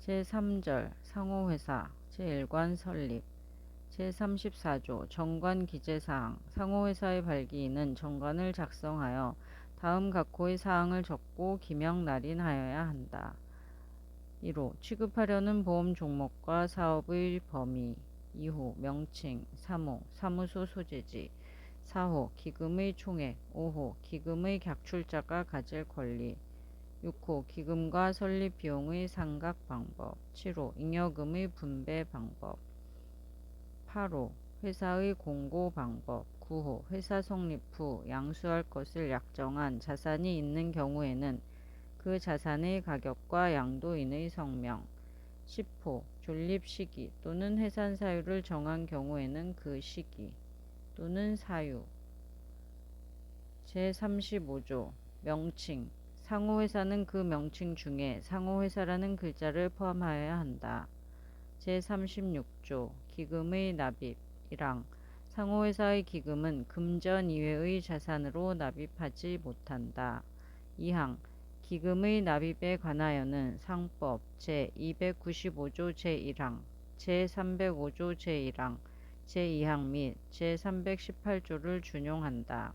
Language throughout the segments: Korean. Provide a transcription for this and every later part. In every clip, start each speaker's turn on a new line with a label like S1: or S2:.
S1: 제3절 상호회사 제1관 설립 제34조 정관기재사항 상호회사의 발기인은 정관을 작성하여 다음 각호의 사항을 적고 기명 날인하여야 한다. 1호 취급하려는 보험 종목과 사업의 범위 2호 명칭 3호 사무소 소재지 4호 기금의 총액 5호 기금의 객출자가 가질 권리 6호 기금과 설립 비용의 상각 방법 7호 잉여금의 분배 방법 8호 회사의 공고 방법 9호 회사 성립 후 양수할 것을 약정한 자산이 있는 경우에는 그 자산의 가격과 양도인의 성명 10호 존립 시기 또는 해산 사유를 정한 경우에는 그 시기 또는 사유 제35조 명칭 상호회사는 그 명칭 중에 상호회사라는 글자를 포함하여야 한다. 제36조 기금의 납입 1항 상호회사의 기금은 금전 이외의 자산으로 납입하지 못한다. 2항 기금의 납입에 관하여는 상법 제295조 제1항, 제305조 제1항, 제2항 및 제318조를 준용한다.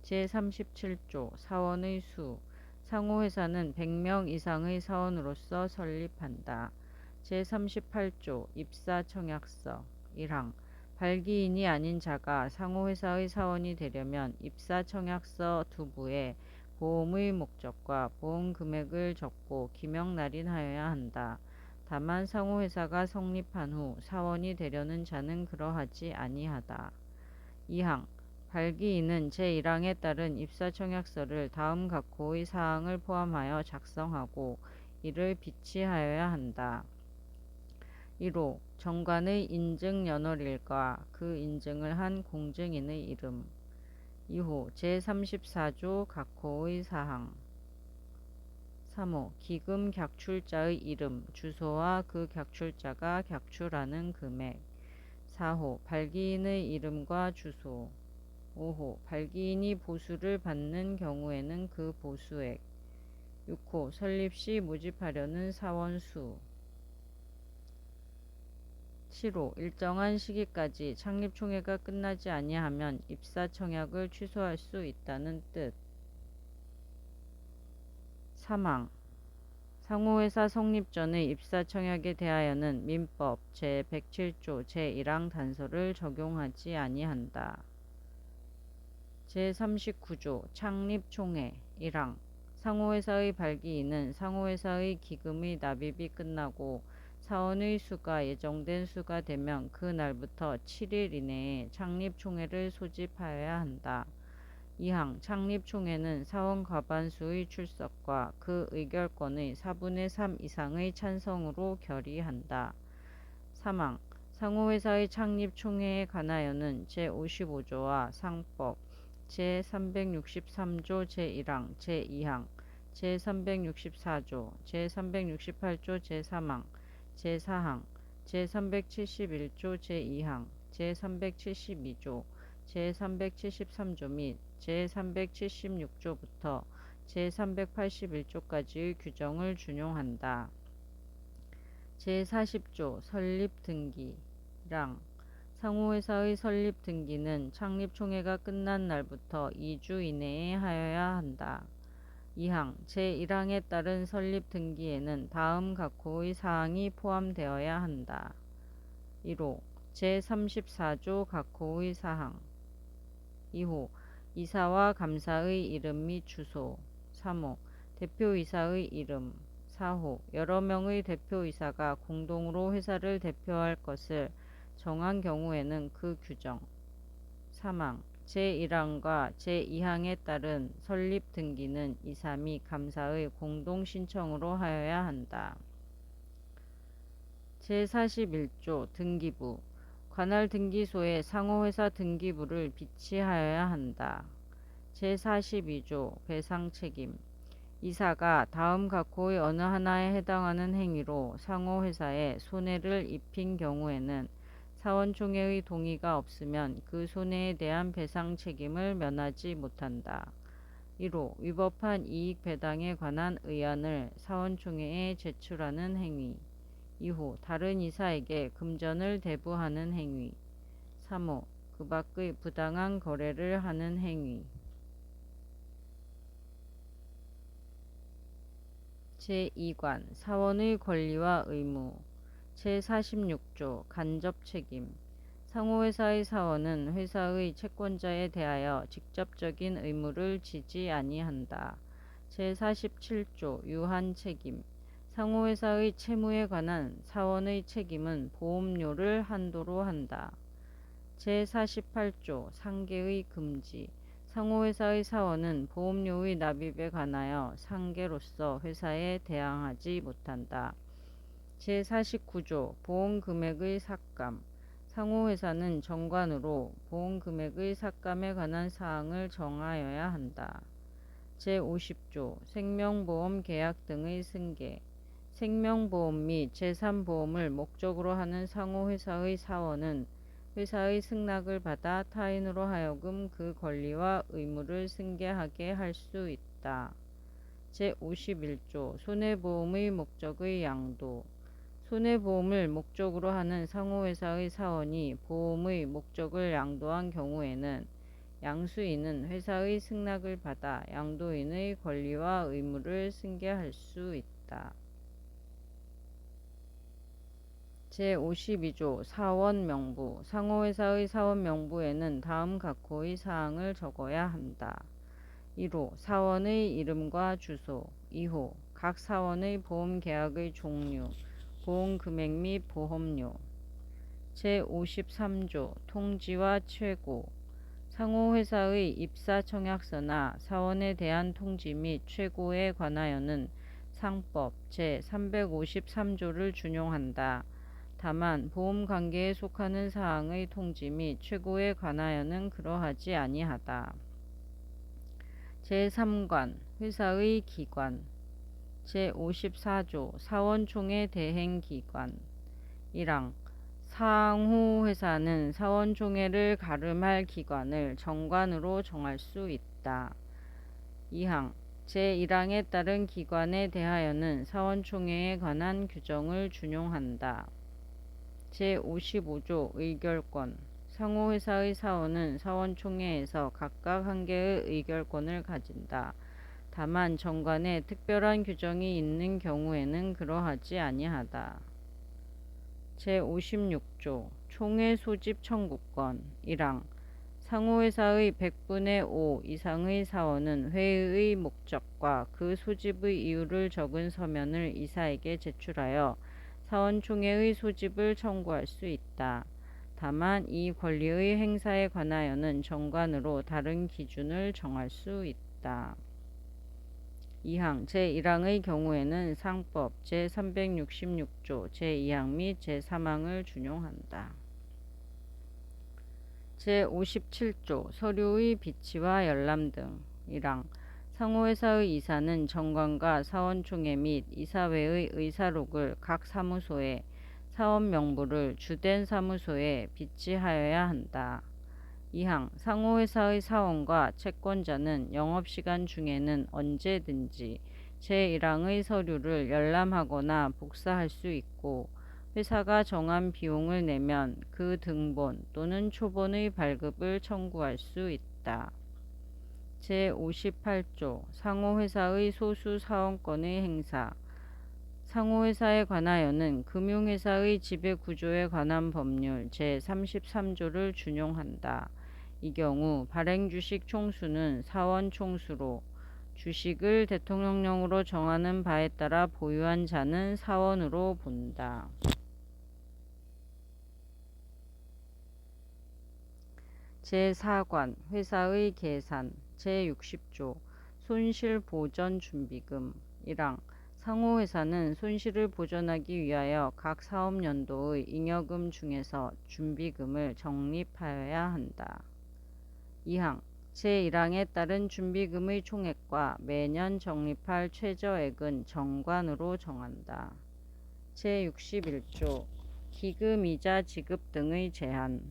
S1: 제37조 사원의 수 상호회사는 100명 이상의 사원으로서 설립한다. 제38조 입사청약서 1항 발기인이 아닌 자가 상호회사의 사원이 되려면 입사청약서 두부에 보험의 목적과 보험 금액을 적고 기명 날인하여야 한다. 다만 상호회사가 성립한 후 사원이 되려는 자는 그러하지 아니하다. 2항 발기인은 제1항에 따른 입사청약서를 다음 각호의 사항을 포함하여 작성하고 이를 비치하여야 한다. 1호 정관의 인증연월일과 그 인증을 한 공증인의 이름 2호 제34조 각호의 사항 3호 기금 객출자의 이름, 주소와 그 객출자가 객출하는 금액 4호 발기인의 이름과 주소 5호 발기인이 보수를 받는 경우에는 그 보수액 6호 설립 시 모집하려는 사원 수 7호 일정한 시기까지 창립총회가 끝나지 아니하면 입사청약을 취소할 수 있다는 뜻 3항 상호회사 성립 전의 입사청약에 대하여는 민법 제107조 제1항 단서를 적용하지 아니한다. 제39조 창립총회 1항 상호회사의 발기인은 상호회사의 기금의 납입이 끝나고 사원의 수가 예정된 수가 되면 그 날부터 7일 이내에 창립총회를 소집하여야 한다. 2항 창립총회는 사원 과반수의 출석과 그 의결권의 4분의 3 이상의 찬성으로 결의한다. 3항 상호회사의 창립총회에 관하여는 제55조와 상법 제363조 제1항, 제2항, 제364조, 제368조 제3항, 제4항, 제371조 제2항, 제372조, 제373조 및 제376조부터 제381조까지의 규정을 준용한다. 제40조 설립등기랑 상호회사의 설립등기는 창립총회가 끝난 날부터 2주 이내에 하여야 한다. 2항 제1항에 따른 설립등기에는 다음 각호의 사항이 포함되어야 한다. 1호 제34조 각호의 사항 2호 이사와 감사의 이름 및 주소 3호 대표이사의 이름 4호 여러 명의 대표이사가 공동으로 회사를 대표할 것을 정한 경우에는 그 규정 3항 제1항과 제2항에 따른 설립 등기는 이사 및 감사의 공동 신청으로 하여야 한다. 제41조 등기부 관할 등기소에 상호회사 등기부를 비치하여야 한다. 제42조 배상책임 이사가 다음 각호의 어느 하나에 해당하는 행위로 상호회사에 손해를 입힌 경우에는 사원총회의 동의가 없으면 그 손해에 대한 배상 책임을 면하지 못한다. 1호 위법한 이익 배당에 관한 의안을 사원총회에 제출하는 행위. 2호 다른 이사에게 금전을 대부하는 행위. 3호 그 밖의 부당한 거래를 하는 행위. 제2관 사원의 권리와 의무. 제46조 간접책임. 상호회사의 사원은 회사의 채권자에 대하여 직접적인 의무를 지지 아니한다. 제47조 유한책임. 상호회사의 채무에 관한 사원의 책임은 보험료를 한도로 한다. 제48조 상계의 금지. 상호회사의 사원은 보험료의 납입에 관하여 상계로서 회사에 대항하지 못한다. 제49조 보험금액의 삭감. 상호회사는 정관으로 보험금액의 삭감에 관한 사항을 정하여야 한다. 제50조 생명보험 계약 등의 승계. 생명보험 및 제3보험을 목적으로 하는 상호회사의 사원은 회사의 승낙을 받아 타인으로 하여금 그 권리와 의무를 승계하게 할 수 있다. 제51조 손해보험의 목적의 양도. 손해보험을 목적으로 하는 상호회사의 사원이 보험의 목적을 양도한 경우에는 양수인은 회사의 승낙을 받아 양도인의 권리와 의무를 승계할 수 있다. 제52조 사원 명부. 상호회사의 사원 명부에는 다음 각호의 사항을 적어야 한다. 1호 사원의 이름과 주소. 2호 각 사원의 보험계약의 종류, 보험금액 및 보험료. 제53조 통지와 최고. 상호회사의 입사청약서나 사원에 대한 통지 및 최고에 관하여는 상법 제353조를 준용한다. 다만 보험관계에 속하는 사항의 통지 및 최고에 관하여는 그러하지 아니하다. 제3관 회사의 기관. 제54조 사원총회 대행기관. 1항 상호회사는 사원총회를 가름할 기관을 정관으로 정할 수 있다. 2항 제1항에 따른 기관에 대하여는 사원총회에 관한 규정을 준용한다. 제55조 의결권. 상호회사의 사원은 사원총회에서 각각 한 개의 의결권을 가진다. 다만 정관에 특별한 규정이 있는 경우에는 그러하지 아니하다. 제56조 총회 소집 청구권. 1항 상호회사의 100분의 5 이상의 사원은 회의의 목적과 그 소집의 이유를 적은 서면을 이사에게 제출하여 사원총회의 소집을 청구할 수 있다. 다만 이 권리의 행사에 관하여는 정관으로 다른 기준을 정할 수 있다. 2항 제1항의 경우에는 상법 제366조 제2항 및 제3항을 준용한다. 제57조 서류의 비치와 열람 등. 1항 상호회사의 이사는 정관과 사원총회 및 이사회의 의사록을 각 사무소에 사원 명부를 주된 사무소에 비치하여야 한다. 2항 상호회사의 사원과 채권자는 영업시간 중에는 언제든지 제1항의 서류를 열람하거나 복사할 수 있고 회사가 정한 비용을 내면 그 등본 또는 초본의 발급을 청구할 수 있다. 제58조 상호회사의 소수 사원권의 행사. 상호회사에 관하여는 금융회사의 지배구조에 관한 법률 제33조를 준용한다. 이 경우 발행주식 총수는 사원 총수로 주식을 대통령령으로 정하는 바에 따라 보유한 자는 사원으로 본다. 제4관 회사의 계산. 제60조 손실보전준비금. 1항 상호회사는 손실을 보전하기 위하여 각 사업연도의 잉여금 중에서 준비금을 적립하여야 한다. 2항 제1항에 따른 준비금의 총액과 매년 적립할 최저액은 정관으로 정한다. 제61조 기금이자 지급 등의 제한.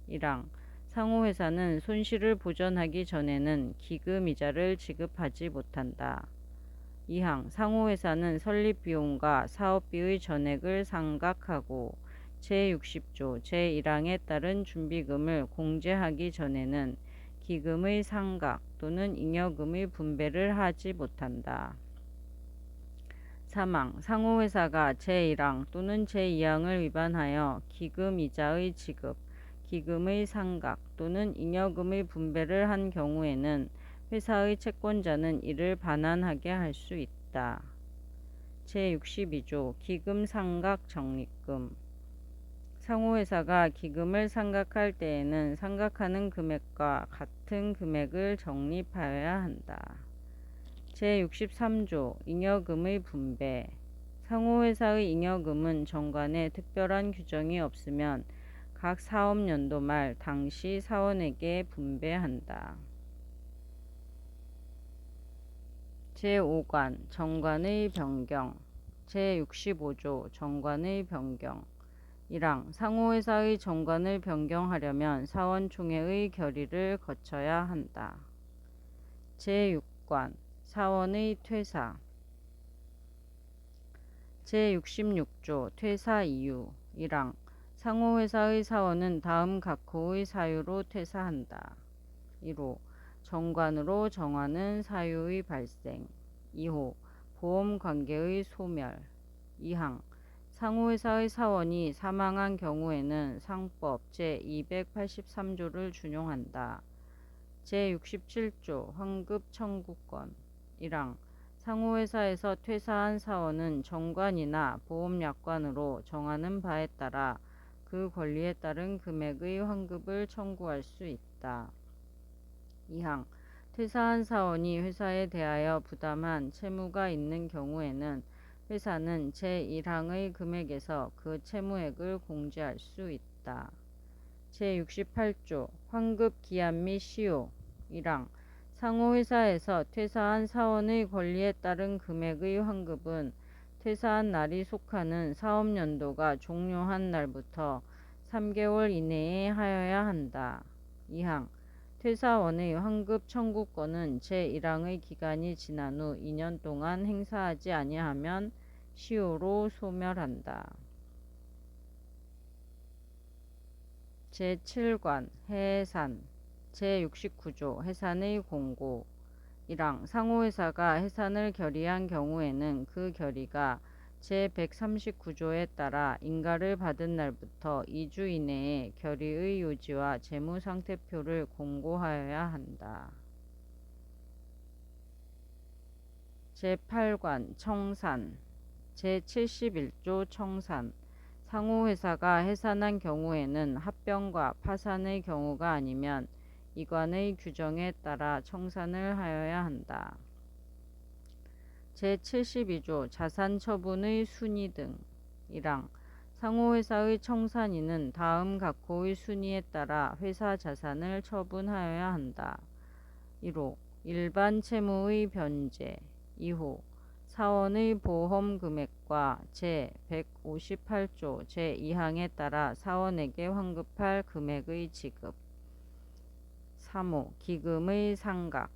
S1: 1항 상호회사는 손실을 보전하기 전에는 기금이자를 지급하지 못한다. 2항 상호회사는 설립비용과 사업비의 전액을 상각하고 제60조 제1항에 따른 준비금을 공제하기 전에는 기금의 상각 또는 잉여금의 분배를 하지 못한다. 3항 상호회사가 제1항 또는 제2항을 위반하여 기금이자의 지급, 기금의 상각 또는 잉여금의 분배를 한 경우에는 회사의 채권자는 이를 반환하게 할 수 있다. 제62조 기금 상각 적립금 상호회사가 기금을 상각할 때에는 상각하는 금액과 같은 금액을 적립하여야 한다. 제63조 잉여금의 분배 상호회사의 잉여금은 정관에 특별한 규정이 없으면 각 사업연도 말 당시 사원에게 분배한다. 제5관 정관의 변경 제65조 정관의 변경 1항 상호회사의 정관을 변경하려면 사원총회의 결의를 거쳐야 한다. 제6관 사원의 퇴사 제66조 퇴사 이유 1항 상호회사의 사원은 다음 각호의 사유로 퇴사한다. 1호 정관으로 정하는 사유의 발생 2호 보험관계의 소멸 2항 상호회사의 사원이 사망한 경우에는 상법 제283조를 준용한다. 제67조 환급 청구권 1항 상호회사에서 퇴사한 사원은 정관이나 보험약관으로 정하는 바에 따라 그 권리에 따른 금액의 환급을 청구할 수 있다. 2항 퇴사한 사원이 회사에 대하여 부담한 채무가 있는 경우에는 회사는 제1항의 금액에서 그 채무액을 공제할 수 있다. 제68조 환급 기한 및 시효 1항 상호회사에서 퇴사한 사원의 권리에 따른 금액의 환급은 퇴사한 날이 속하는 사업연도가 종료한 날부터 3개월 이내에 하여야 한다. 2항 퇴사원의 환급 청구권은 제1항의 기간이 지난 후 2년 동안 행사하지 아니하면 시효로 소멸한다. 제7관 해산 제69조 해산의 공고 1항 상호회사가 해산을 결의한 경우에는 그 결의가 제139조에 따라 인가를 받은 날부터 2주 이내에 결의의 요지와 재무상태표를 공고하여야 한다. 제8관 청산 제71조 청산 상호회사가 해산한 경우에는 합병과 파산의 경우가 아니면 이관의 규정에 따라 청산을 하여야 한다. 제72조 자산처분의 순위 등 1항 상호회사의 청산인은 다음 각호의 순위에 따라 회사 자산을 처분하여야 한다. 1호 일반 채무의 변제 2호 사원의 보험 금액과 제158조 제2항에 따라 사원에게 환급할 금액의 지급 3호 기금의 상각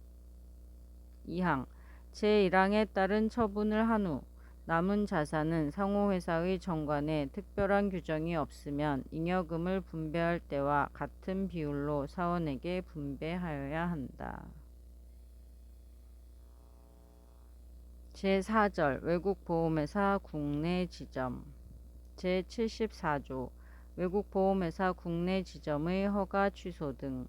S1: 2항 제1항에 따른 처분을 한 후 남은 자산은 상호회사의 정관에 특별한 규정이 없으면 잉여금을 분배할 때와 같은 비율로 사원에게 분배하여야 한다. 제4절 외국보험회사 국내 지점 제74조 외국보험회사 국내 지점의 허가 취소 등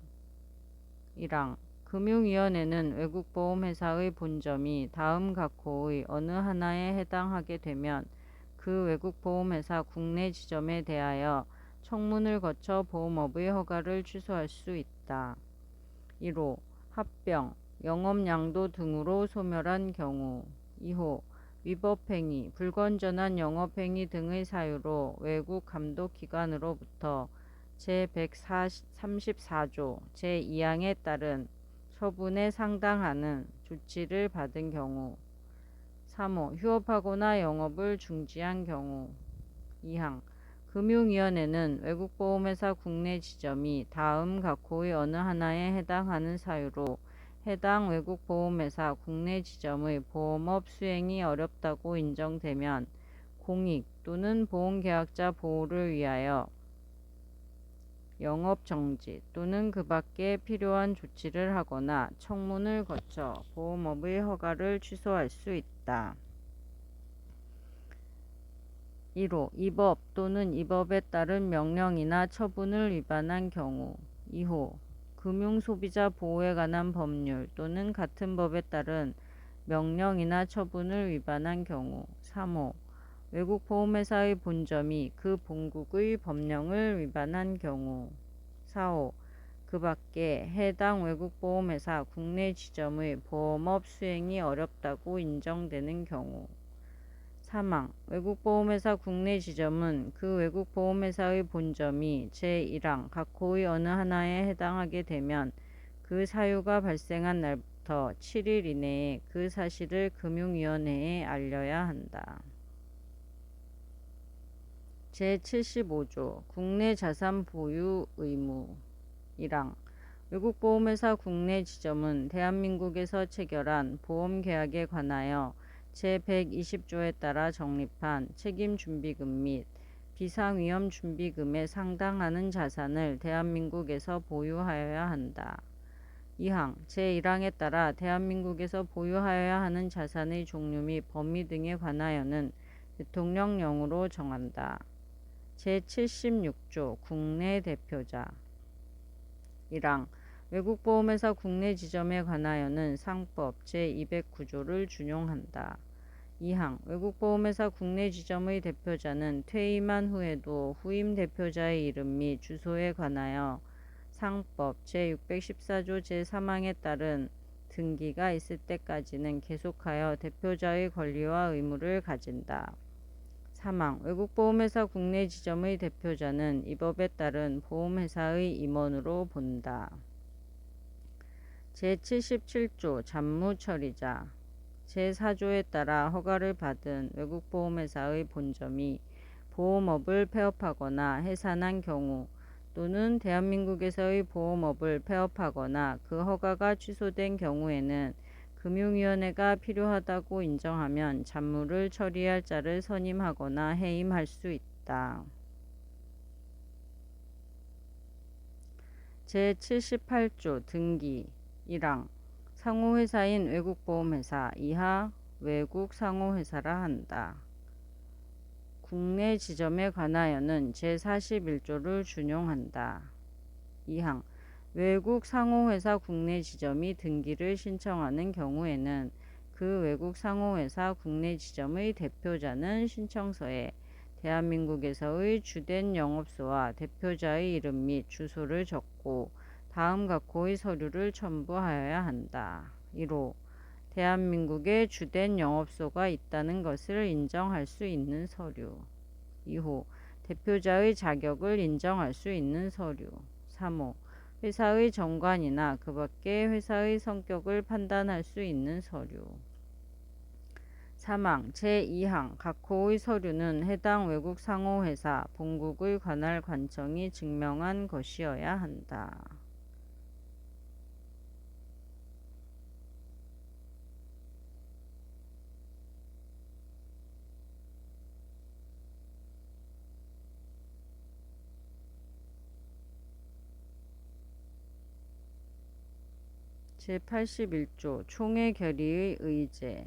S1: 1항 금융위원회는 외국보험회사의 본점이 다음 각호의 어느 하나에 해당하게 되면 그 외국보험회사 국내 지점에 대하여 청문을 거쳐 보험업의 허가를 취소할 수 있다. 1호 합병, 영업양도 등으로 소멸한 경우 2호 위법행위, 불건전한 영업행위 등의 사유로 외국 감독기관으로부터 제134조 제2항에 따른 처분에 상당하는 조치를 받은 경우 3호 휴업하거나 영업을 중지한 경우 2항 금융위원회는 외국보험회사 국내 지점이 다음 각호의 어느 하나에 해당하는 사유로 해당 외국보험회사 국내 지점의 보험업 수행이 어렵다고 인정되면 공익 또는 보험계약자 보호를 위하여 영업정지 또는 그 밖에 필요한 조치를 하거나 청문을 거쳐 보험업의 허가를 취소할 수 있다. 1호 이 법 또는 이 법에 따른 명령이나 처분을 위반한 경우 2호 금융소비자 보호에 관한 법률 또는 같은 법에 따른 명령이나 처분을 위반한 경우 3호 외국보험회사의 본점이 그 본국의 법령을 위반한 경우 4호 그 밖에 해당 외국보험회사 국내 지점의 보험업 수행이 어렵다고 인정되는 경우 사망 외국보험회사 국내 지점은 그 외국보험회사의 본점이 제1항 각호의 어느 하나에 해당하게 되면 그 사유가 발생한 날부터 7일 이내에 그 사실을 금융위원회에 알려야 한다. 제75조 국내 자산 보유 의무 1항 외국보험회사 국내 지점은 대한민국에서 체결한 보험계약에 관하여 제120조에 따라 적립한 책임준비금 및 비상위험준비금에 상당하는 자산을 대한민국에서 보유하여야 한다. 2항 제1항에 따라 대한민국에서 보유하여야 하는 자산의 종류 및 범위 등에 관하여는 대통령령으로 정한다. 제76조 국내 대표자 1항 외국보험회사 국내 지점에 관하여는 상법 제209조를 준용한다. 2항 외국보험회사 국내 지점의 대표자는 퇴임한 후에도 후임 대표자의 이름 및 주소에 관하여 상법 제614조 제3항에 따른 등기가 있을 때까지는 계속하여 대표자의 권리와 의무를 가진다. 3항 외국보험회사 국내 지점의 대표자는 이 법에 따른 보험회사의 임원으로 본다. 제77조 잔무처리자 제4조에 따라 허가를 받은 외국보험회사의 본점이 보험업을 폐업하거나 해산한 경우 또는 대한민국에서의 보험업을 폐업하거나 그 허가가 취소된 경우에는 금융위원회가 필요하다고 인정하면 잔무를 처리할 자를 선임하거나 해임할 수 있다. 제78조 등기 1항 상호회사인 외국보험회사 이하 외국 상호회사라 한다. 국내 지점에 관하여는 제41조를 준용한다. 2항 외국 상호회사 국내 지점이 등기를 신청하는 경우에는 그 외국 상호회사 국내 지점의 대표자는 신청서에 대한민국에서의 주된 영업소와 대표자의 이름 및 주소를 적고 다음 각호의 서류를 첨부하여야 한다. 1호 대한민국에 주된 영업소가 있다는 것을 인정할 수 있는 서류 2호 대표자의 자격을 인정할 수 있는 서류 3호 회사의 정관이나 그 밖의 회사의 성격을 판단할 수 있는 서류 사망 제2항 각호의 서류는 해당 외국 상호회사 본국의 관할 관청이 증명한 것이어야 한다. 제81조 총회 결의의 의제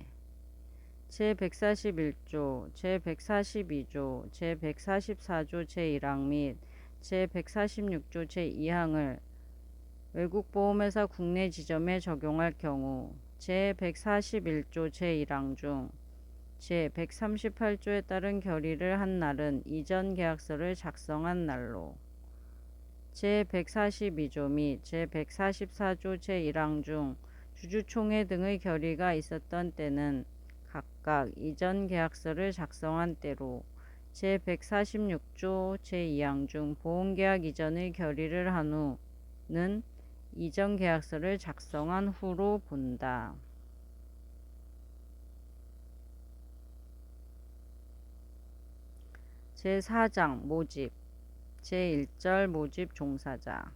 S1: 제141조, 제142조, 제144조 제1항 및 제146조 제2항을 외국보험회사 국내 지점에 적용할 경우 제141조 제1항 중 제138조에 따른 결의를 한 날은 이전 계약서를 작성한 날로 제142조 및 제144조 제1항 중 주주총회 등의 결의가 있었던 때는 각각 이전 계약서를 작성한 때로 제146조 제2항 중 보험계약 이전의 결의를 한 후는 이전 계약서를 작성한 후로 본다. 제4장 모집 제1절 모집 종사자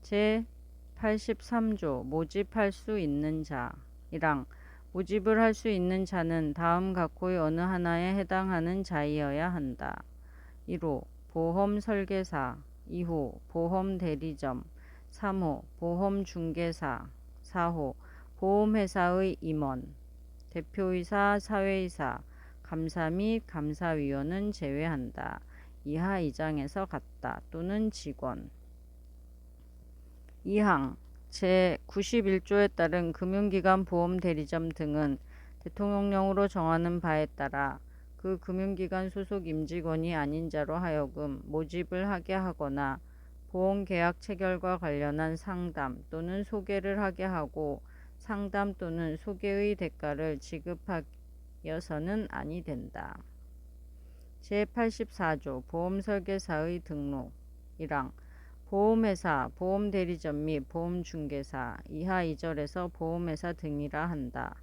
S1: 제83조 모집할 수 있는 자 1항 모집을 할 수 있는 자는 다음 각호의 어느 하나에 해당하는 자이어야 한다. 1호 보험 설계사 2호 보험 대리점 3호 보험 중개사 4호 보험회사의 임원 대표이사 사회이사 감사 및 감사위원은 제외한다. 이하 2장에서 같다 또는 직원 2항 제91조에 따른 금융기관 보험대리점 등은 대통령령으로 정하는 바에 따라 그 금융기관 소속 임직원이 아닌 자로 하여금 모집을 하게 하거나 보험계약 체결과 관련한 상담 또는 소개를 하게 하고 상담 또는 소개의 대가를 지급하여서는 아니 된다. 제84조 보험설계사의 등록 1항 보험회사, 보험대리점 및 보험중개사 이하 2절에서 보험회사 등이라 한다.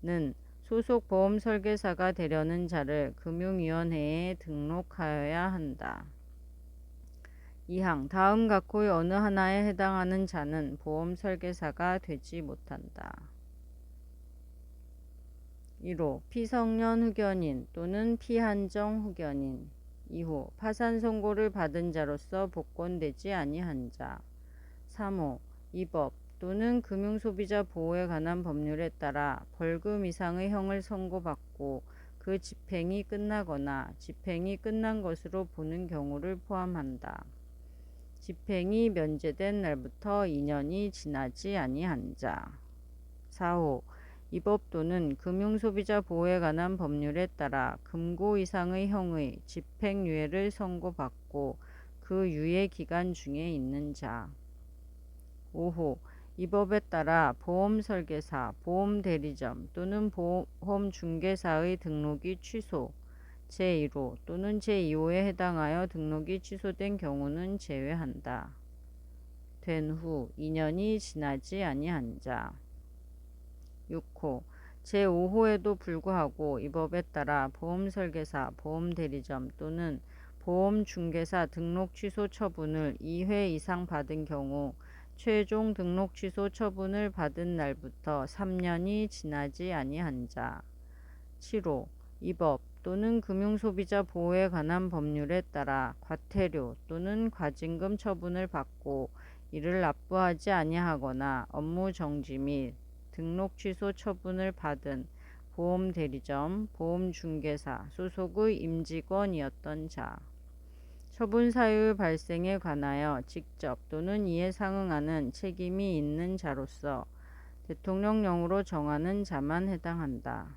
S1: 는 소속 보험설계사가 되려는 자를 금융위원회에 등록하여야 한다. 2항 다음 각호의 어느 하나에 해당하는 자는 보험설계사가 되지 못한다. 1호 피성년 후견인 또는 피한정 후견인 2호 파산 선고를 받은 자로서 복권되지 아니한 자 3호 이 법 또는 금융소비자 보호에 관한 법률에 따라 벌금 이상의 형을 선고받고 그 집행이 끝나거나 집행이 끝난 것으로 보는 경우를 포함한다. 집행이 면제된 날부터 2년이 지나지 아니한 자 4호 이 법 또는 금융소비자 보호에 관한 법률에 따라 금고 이상의 형의 집행유예를 선고받고 그 유예 기간 중에 있는 자 5호 이 법에 따라 보험설계사, 보험대리점 또는 보험중개사의 등록이 취소, 제1호 또는 제2호에 해당하여 등록이 취소된 경우는 제외한다. 된 후 2년이 지나지 아니한 자 6호 제5호에도 불구하고 이 법에 따라 보험설계사, 보험대리점 또는 보험중개사 등록 취소 처분을 2회 이상 받은 경우 최종 등록 취소 처분을 받은 날부터 3년이 지나지 아니한 자 7호 이 법 또는 금융소비자 보호에 관한 법률에 따라 과태료 또는 과징금 처분을 받고 이를 납부하지 아니하거나 업무 정지 및 등록 취소 처분을 받은 보험대리점, 보험중개사 소속의 임직원이었던 자 처분 사유의 발생에 관하여 직접 또는 이에 상응하는 책임이 있는 자로서 대통령령으로 정하는 자만 해당한다.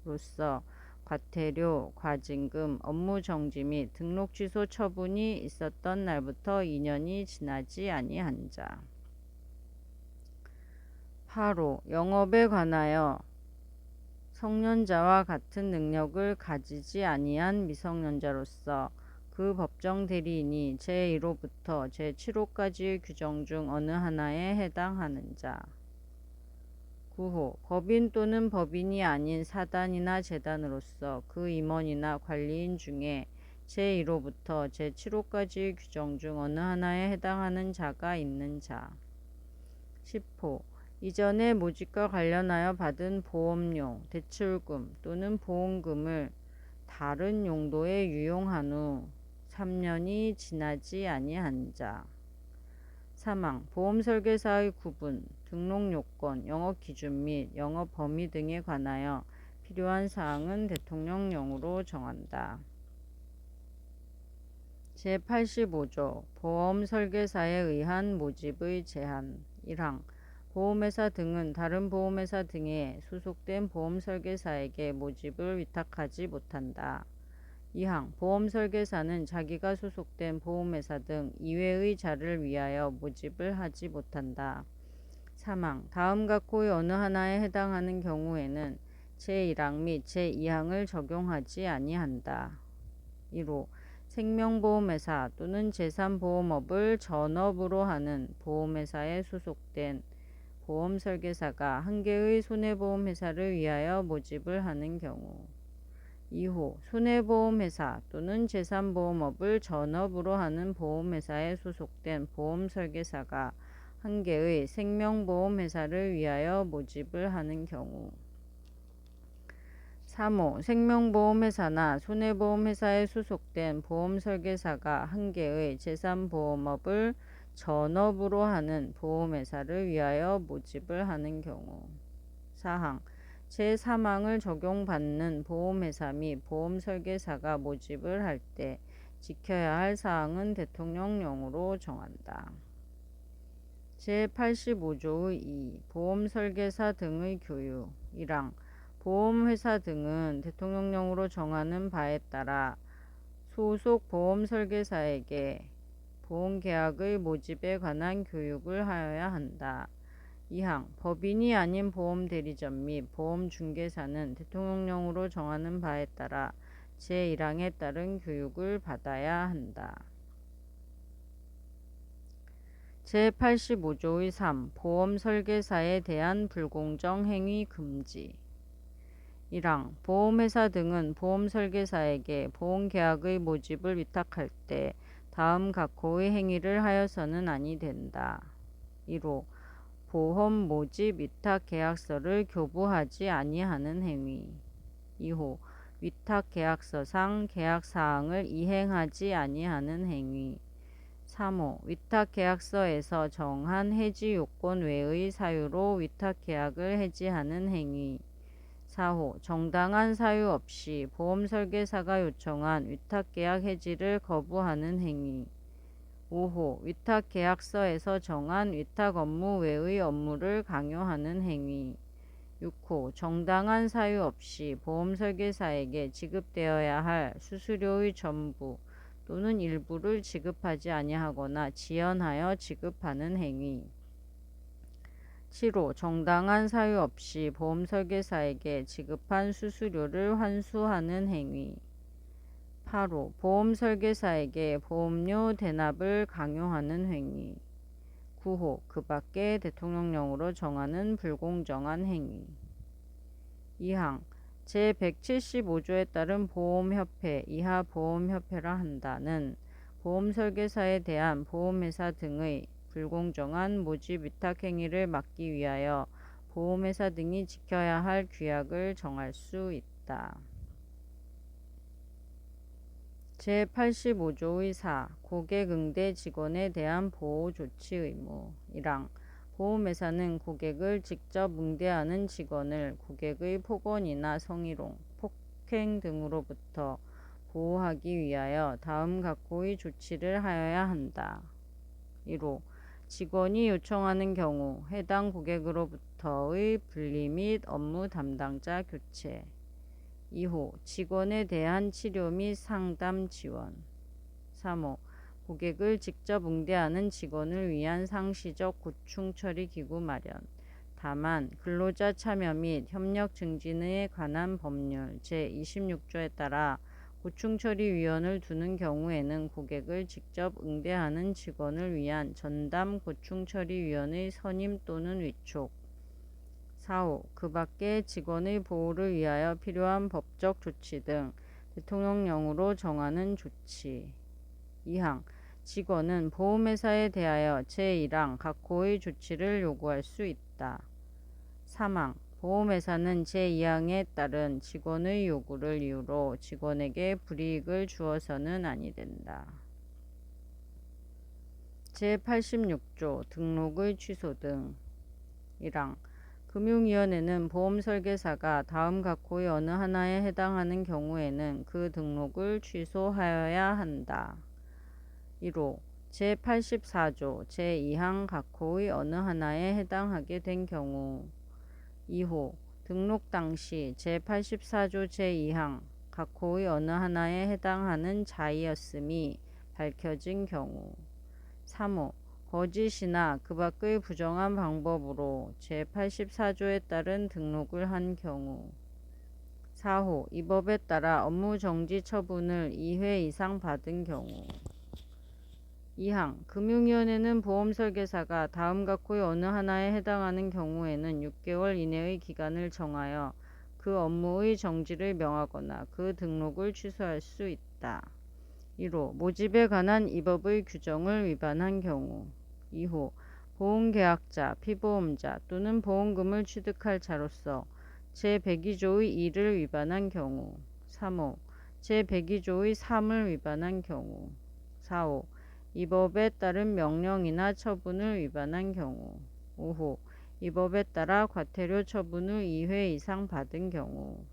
S1: 로서 과태료, 과징금, 업무 정지 및 등록 취소 처분이 있었던 날부터 2년이 지나지 아니한 자 8호 영업에 관하여 성년자와 같은 능력을 가지지 아니한 미성년자로서 그 법정 대리인이 제1호부터 제7호까지의 규정 중 어느 하나에 해당하는 자 9호 법인 또는 법인이 아닌 사단이나 재단으로서 그 임원이나 관리인 중에 제1호부터 제7호까지의 규정 중 어느 하나에 해당하는 자가 있는 자 10호 이전에 모집과 관련하여 받은 보험료, 대출금 또는 보험금을 다른 용도에 유용한 후 3년이 지나지 아니한 자 3항 보험설계사의 구분, 등록요건, 영업기준 및 영업범위 등에 관하여 필요한 사항은 대통령령으로 정한다. 제85조 보험설계사에 의한 모집의 제한 1항 보험회사 등은 다른 보험회사 등에 소속된 보험설계사에게 모집을 위탁하지 못한다. 2항 보험설계사는 자기가 소속된 보험회사 등 이외의 자를 위하여 모집을 하지 못한다. 3항 다음 각호의 어느 하나에 해당하는 경우에는 제1항 및 제2항을 적용하지 아니한다. 1호 생명보험회사 또는 재산보험업을 전업으로 하는 보험회사에 소속된 보험설계사가 한 개의 손해보험회사를 위하여 모집을 하는 경우 2호 손해보험회사 또는 재산보험업을 전업으로 하는 보험회사에 소속된 보험설계사가 한 개의 생명보험회사를 위하여 모집을 하는 경우. 3호 생명보험회사나 손해보험회사에 소속된 보험설계사가 한 개의 재산보험업을 전업으로 하는 보험회사를 위하여 모집을 하는 경우. 사항 제3항을 적용받는 보험회사 및 보험설계사가 모집을 할 때 지켜야 할 사항은 대통령령으로 정한다. 제85조의 2 보험설계사 등의 교육 1항 보험회사 등은 대통령령으로 정하는 바에 따라 소속 보험설계사에게 보험계약의 모집에 관한 교육을 하여야 한다. 2항 법인이 아닌 보험대리점 및 보험중개사는 대통령령으로 정하는 바에 따라 제1항에 따른 교육을 받아야 한다. 제85조의 3 보험설계사에 대한 불공정 행위 금지 1항 보험회사 등은 보험설계사에게 보험계약의 모집을 위탁할 때 다음 각호의 행위를 하여서는 아니 된다. 1호 보험 모집 위탁 계약서를 교부하지 아니하는 행위 2호 위탁 계약서상 계약사항을 이행하지 아니하는 행위 3호 위탁 계약서에서 정한 해지 요건 외의 사유로 위탁 계약을 해지하는 행위 4호 정당한 사유 없이 보험설계사가 요청한 위탁계약 해지를 거부하는 행위 5호 위탁계약서에서 정한 위탁 업무 외의 업무를 강요하는 행위 6호 정당한 사유 없이 보험설계사에게 지급되어야 할 수수료의 전부 또는 일부를 지급하지 아니하거나 지연하여 지급하는 행위 7호 정당한 사유 없이 보험설계사에게 지급한 수수료를 환수하는 행위 8호 보험설계사에게 보험료 대납을 강요하는 행위 9호 그 밖에 대통령령으로 정하는 불공정한 행위 2항 제175조에 따른 보험협회 이하 보험협회라 한다는 보험설계사에 대한 보험회사 등의 불공정한 모집 위탁 행위를 막기 위하여 보험회사 등이 지켜야 할 규약을 정할 수 있다. 제85조의 4 고객 응대 직원에 대한 보호 조치 의무 1항 보험회사는 고객을 직접 응대하는 직원을 고객의 폭언이나 성희롱, 폭행 등으로부터 보호하기 위하여 다음 각호의 조치를 하여야 한다. 1호 직원이 요청하는 경우 해당 고객으로부터의 분리 및 업무 담당자 교체 2호 직원에 대한 치료 및 상담 지원 3호 고객을 직접 응대하는 직원을 위한 상시적 고충 처리 기구 마련 다만 근로자 참여 및 협력 증진에 관한 법률 제26조에 따라 고충처리위원을 두는 경우에는 고객을 직접 응대하는 직원을 위한 전담 고충처리위원의 선임 또는 위촉 4호 그 밖의 직원의 보호를 위하여 필요한 법적 조치 등 대통령령으로 정하는 조치 2항 직원은 보험회사에 대하여 제1항 각호의 조치를 요구할 수 있다. 3항 보험회사는 제2항에 따른 직원의 요구를 이유로 직원에게 불이익을 주어서는 아니 된다. 제86조 등록의 취소 등 1항 금융위원회는 보험설계사가 다음 각호의 어느 하나에 해당하는 경우에는 그 등록을 취소하여야 한다. 1호 제84조 제2항 각호의 어느 하나에 해당하게 된 경우 2호 등록 당시 제84조 제2항 각호의 어느 하나에 해당하는 자이었음이 밝혀진 경우 3호 거짓이나 그 밖의 부정한 방법으로 제84조에 따른 등록을 한 경우 4호 이 법에 따라 업무정지 처분을 2회 이상 받은 경우 2항 금융위원회는 보험설계사가 다음 각호의 어느 하나에 해당하는 경우에는 6개월 이내의 기간을 정하여 그 업무의 정지를 명하거나 그 등록을 취소할 수 있다. 1호 모집에 관한 이 법의 규정을 위반한 경우 2호 보험계약자, 피보험자 또는 보험금을 취득할 자로서 제102조의 2를 위반한 경우 3호 제102조의 3을 위반한 경우 4호 이 법에 따른 명령이나 처분을 위반한 경우 5호 이 법에 따라 과태료 처분을 2회 이상 받은 경우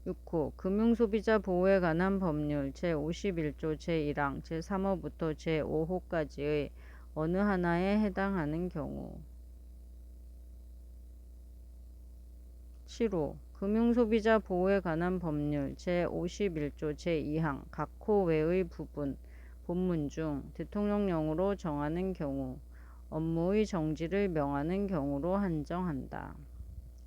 S1: 6호 금융소비자 보호에 관한 법률 제51조 제1항 제3호부터 제5호까지의 어느 하나에 해당하는 경우 7호 금융소비자 보호에 관한 법률 제51조 제2항 각 호 외의 부분 본문 중 대통령령으로 정하는 경우 업무의 정지를 명하는 경우로 한정한다.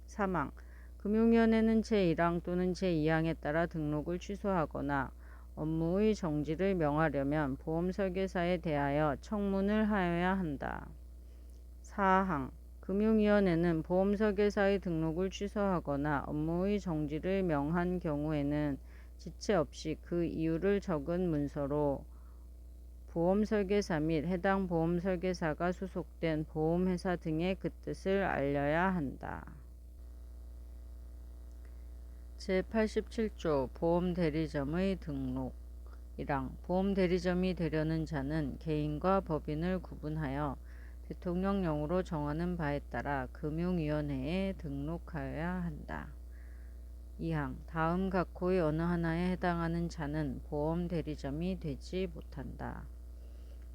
S1: 3항 금융위원회는 제1항 또는 제2항에 따라 등록을 취소하거나 업무의 정지를 명하려면 보험설계사에 대하여 청문을 하여야 한다. 4항 금융위원회는 보험설계사의 등록을 취소하거나 업무의 정지를 명한 경우에는 지체 없이 그 이유를 적은 문서로 보험설계사 및 해당 보험설계사가 소속된 보험회사 등에 그 뜻을 알려야 한다. 제87조 보험대리점의 등록 1항 보험대리점이 되려는 자는 개인과 법인을 구분하여 대통령령으로 정하는 바에 따라 금융위원회에 등록하여야 한다. 2항 다음 각 호의 어느 하나에 해당하는 자는 보험대리점이 되지 못한다.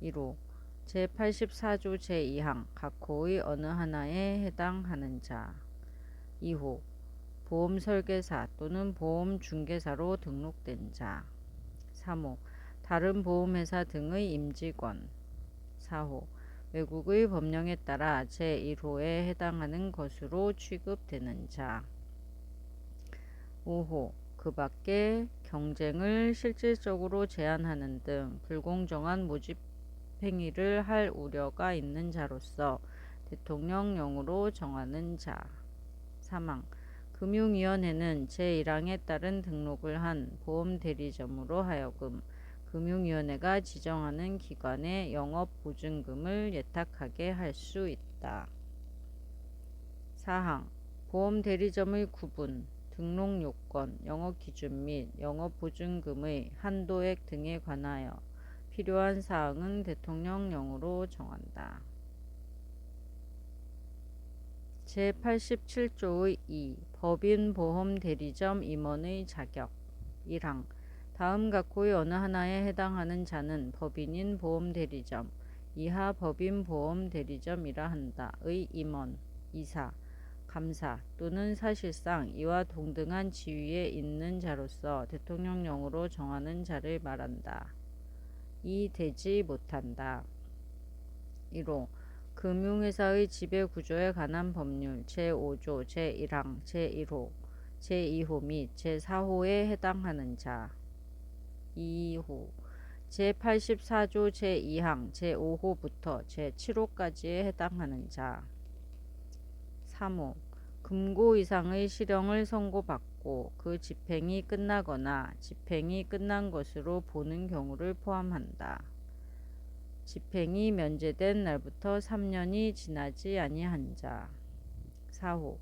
S1: 1호 제84조 제2항 각 호의 어느 하나에 해당하는 자 2호 보험설계사 또는 보험중개사로 등록된 자 3호 다른 보험회사 등의 임직원 4호 외국의 법령에 따라 제1호에 해당하는 것으로 취급되는 자 5호 그 밖에 경쟁을 실질적으로 제한하는 등 불공정한 모집 행위를 할 우려가 있는 자로서 대통령령으로 정하는 자 3항 금융위원회는 제1항에 따른 등록을 한 보험대리점으로 하여금 금융위원회가 지정하는 기관에 영업보증금을 예탁하게 할 수 있다. 4항 보험대리점의 구분, 등록요건, 영업기준 및 영업보증금의 한도액 등에 관하여 필요한 사항은 대통령령으로 정한다. 제87조의 2 법인보험대리점 임원의 자격 1항 다음 각 호의 어느 하나에 해당하는 자는 법인인 보험대리점, 이하 법인보험대리점이라 한다의 임원, 이사, 감사 또는 사실상 이와 동등한 지위에 있는 자로서 대통령령으로 정하는 자를 말한다. 이 되지 못한다. 1호 금융회사의 지배구조에 관한 법률 제5조 제1항 제1호 제2호 및 제4호에 해당하는 자 2호 제84조 제2항 제5호부터 제7호까지에 해당하는 자 3호 금고 이상의 실형을 선고받고 그 집행이 끝나거나 집행이 끝난 것으로 보는 경우를 포함한다. 집행이 면제된 날부터 3년이 지나지 아니한 자 4호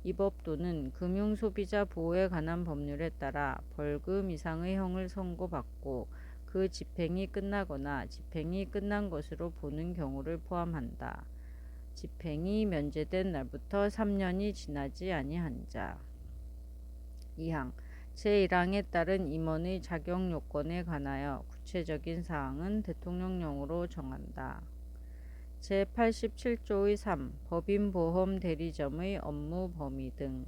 S1: 이 법 또는 금융소비자 보호에 관한 법률에 따라 벌금 이상의 형을 선고받고 그 집행이 끝나거나 집행이 끝난 것으로 보는 경우를 포함한다. 집행이 면제된 날부터 3년이 지나지 아니한 자 2항 제1항에 따른 임원의 자격 요건에 관하여 구체적인 사항은 대통령령으로 정한다. 제87조의 3 법인보험대리점의 업무 범위 등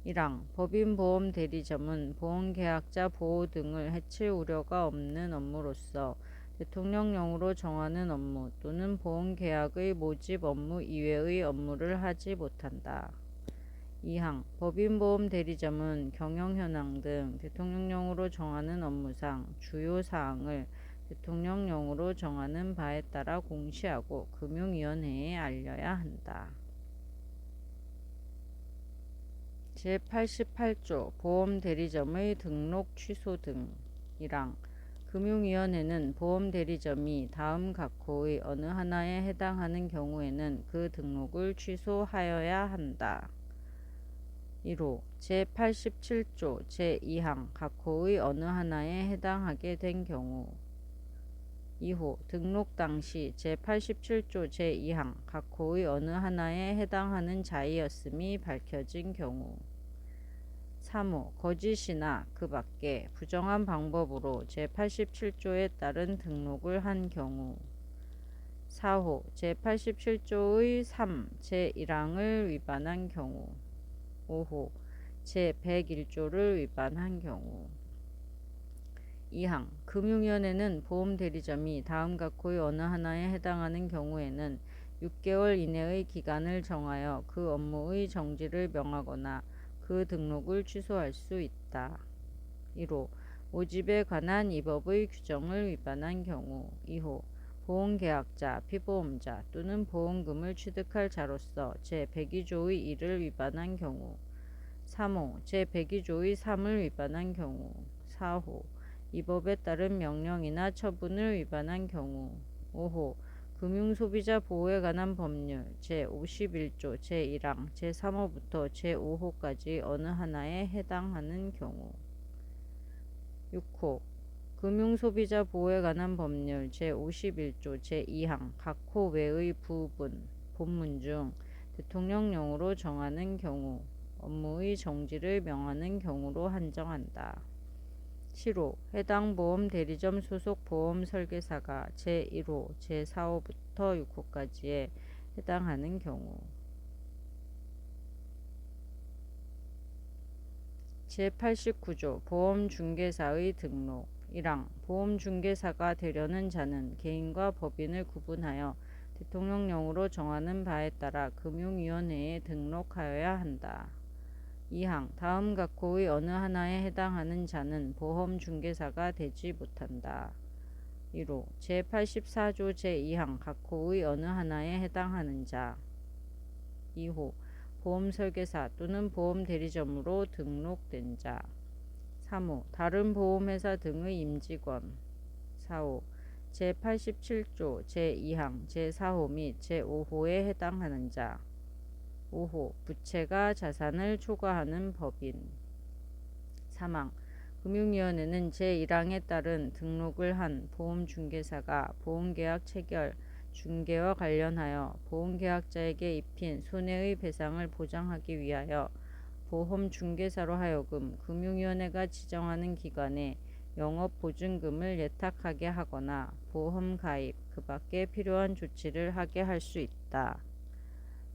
S1: 1항 법인보험대리점은 보험계약자 보호 등을 해칠 우려가 없는 업무로서 대통령령으로 정하는 업무 또는 보험계약의 모집 업무 이외의 업무를 하지 못한다. 2항 법인보험대리점은 경영현황 등 대통령령으로 정하는 업무상 주요 사항을 대통령령으로 정하는 바에 따라 공시하고 금융위원회에 알려야 한다. 제88조 보험대리점의 등록 취소 등 1항 금융위원회는 보험대리점이 다음 각호의 어느 하나에 해당하는 경우에는 그 등록을 취소하여야 한다. 1호 제87조 제2항 각호의 어느 하나에 해당하게 된 경우 2호 등록 당시 제87조 제2항 각호의 어느 하나에 해당하는 자이었음이 밝혀진 경우 3호 거짓이나 그 밖에 부정한 방법으로 제87조에 따른 등록을 한 경우 4호 제87조의 3, 제1항을 위반한 경우 5호 제101조를 위반한 경우 2항 금융위원회는 보험대리점이 다음 각호의 어느 하나에 해당하는 경우에는 6개월 이내의 기간을 정하여 그 업무의 정지를 명하거나 그 등록을 취소할 수 있다. 1호 모집에 관한 이 법의 규정을 위반한 경우 2호 보험계약자, 피보험자 또는 보험금을 취득할 자로서 제102조의 1을 위반한 경우 3호 제102조의 3을 위반한 경우 4호 이 법에 따른 명령이나 처분을 위반한 경우 5호 금융소비자 보호에 관한 법률 제51조 제1항 제3호부터 제5호까지 어느 하나에 해당하는 경우 6호 금융소비자 보호에 관한 법률 제51조 제2항 각 호 외의 부분, 본문 중 대통령령으로 정하는 경우 업무의 정지를 명하는 경우로 한정한다. 7호 해당 보험 대리점 소속 보험 설계사가 제1호, 제4호부터 6호까지에 해당하는 경우 제89조 보험중개사의 등록 1항 보험중개사가 되려는 자는 개인과 법인을 구분하여 대통령령으로 정하는 바에 따라 금융위원회에 등록하여야 한다. 2항 다음 각호의 어느 하나에 해당하는 자는 보험중개사가 되지 못한다. 1호 제84조 제2항 각호의 어느 하나에 해당하는 자 2호 보험설계사 또는 보험대리점으로 등록된 자 3호 다른 보험회사 등의 임직원 4호 제87조 제2항 제4호 및 제5호에 해당하는 자 5호 부채가 자산을 초과하는 법인 사망 금융위원회는 제1항에 따른 등록을 한 보험중개사가 보험계약 체결, 중개와 관련하여 보험계약자에게 입힌 손해의 배상을 보장하기 위하여 보험중개사로 하여금 금융위원회가 지정하는 기관에 영업보증금을 예탁하게 하거나 보험가입, 그 밖에 필요한 조치를 하게 할 수 있다.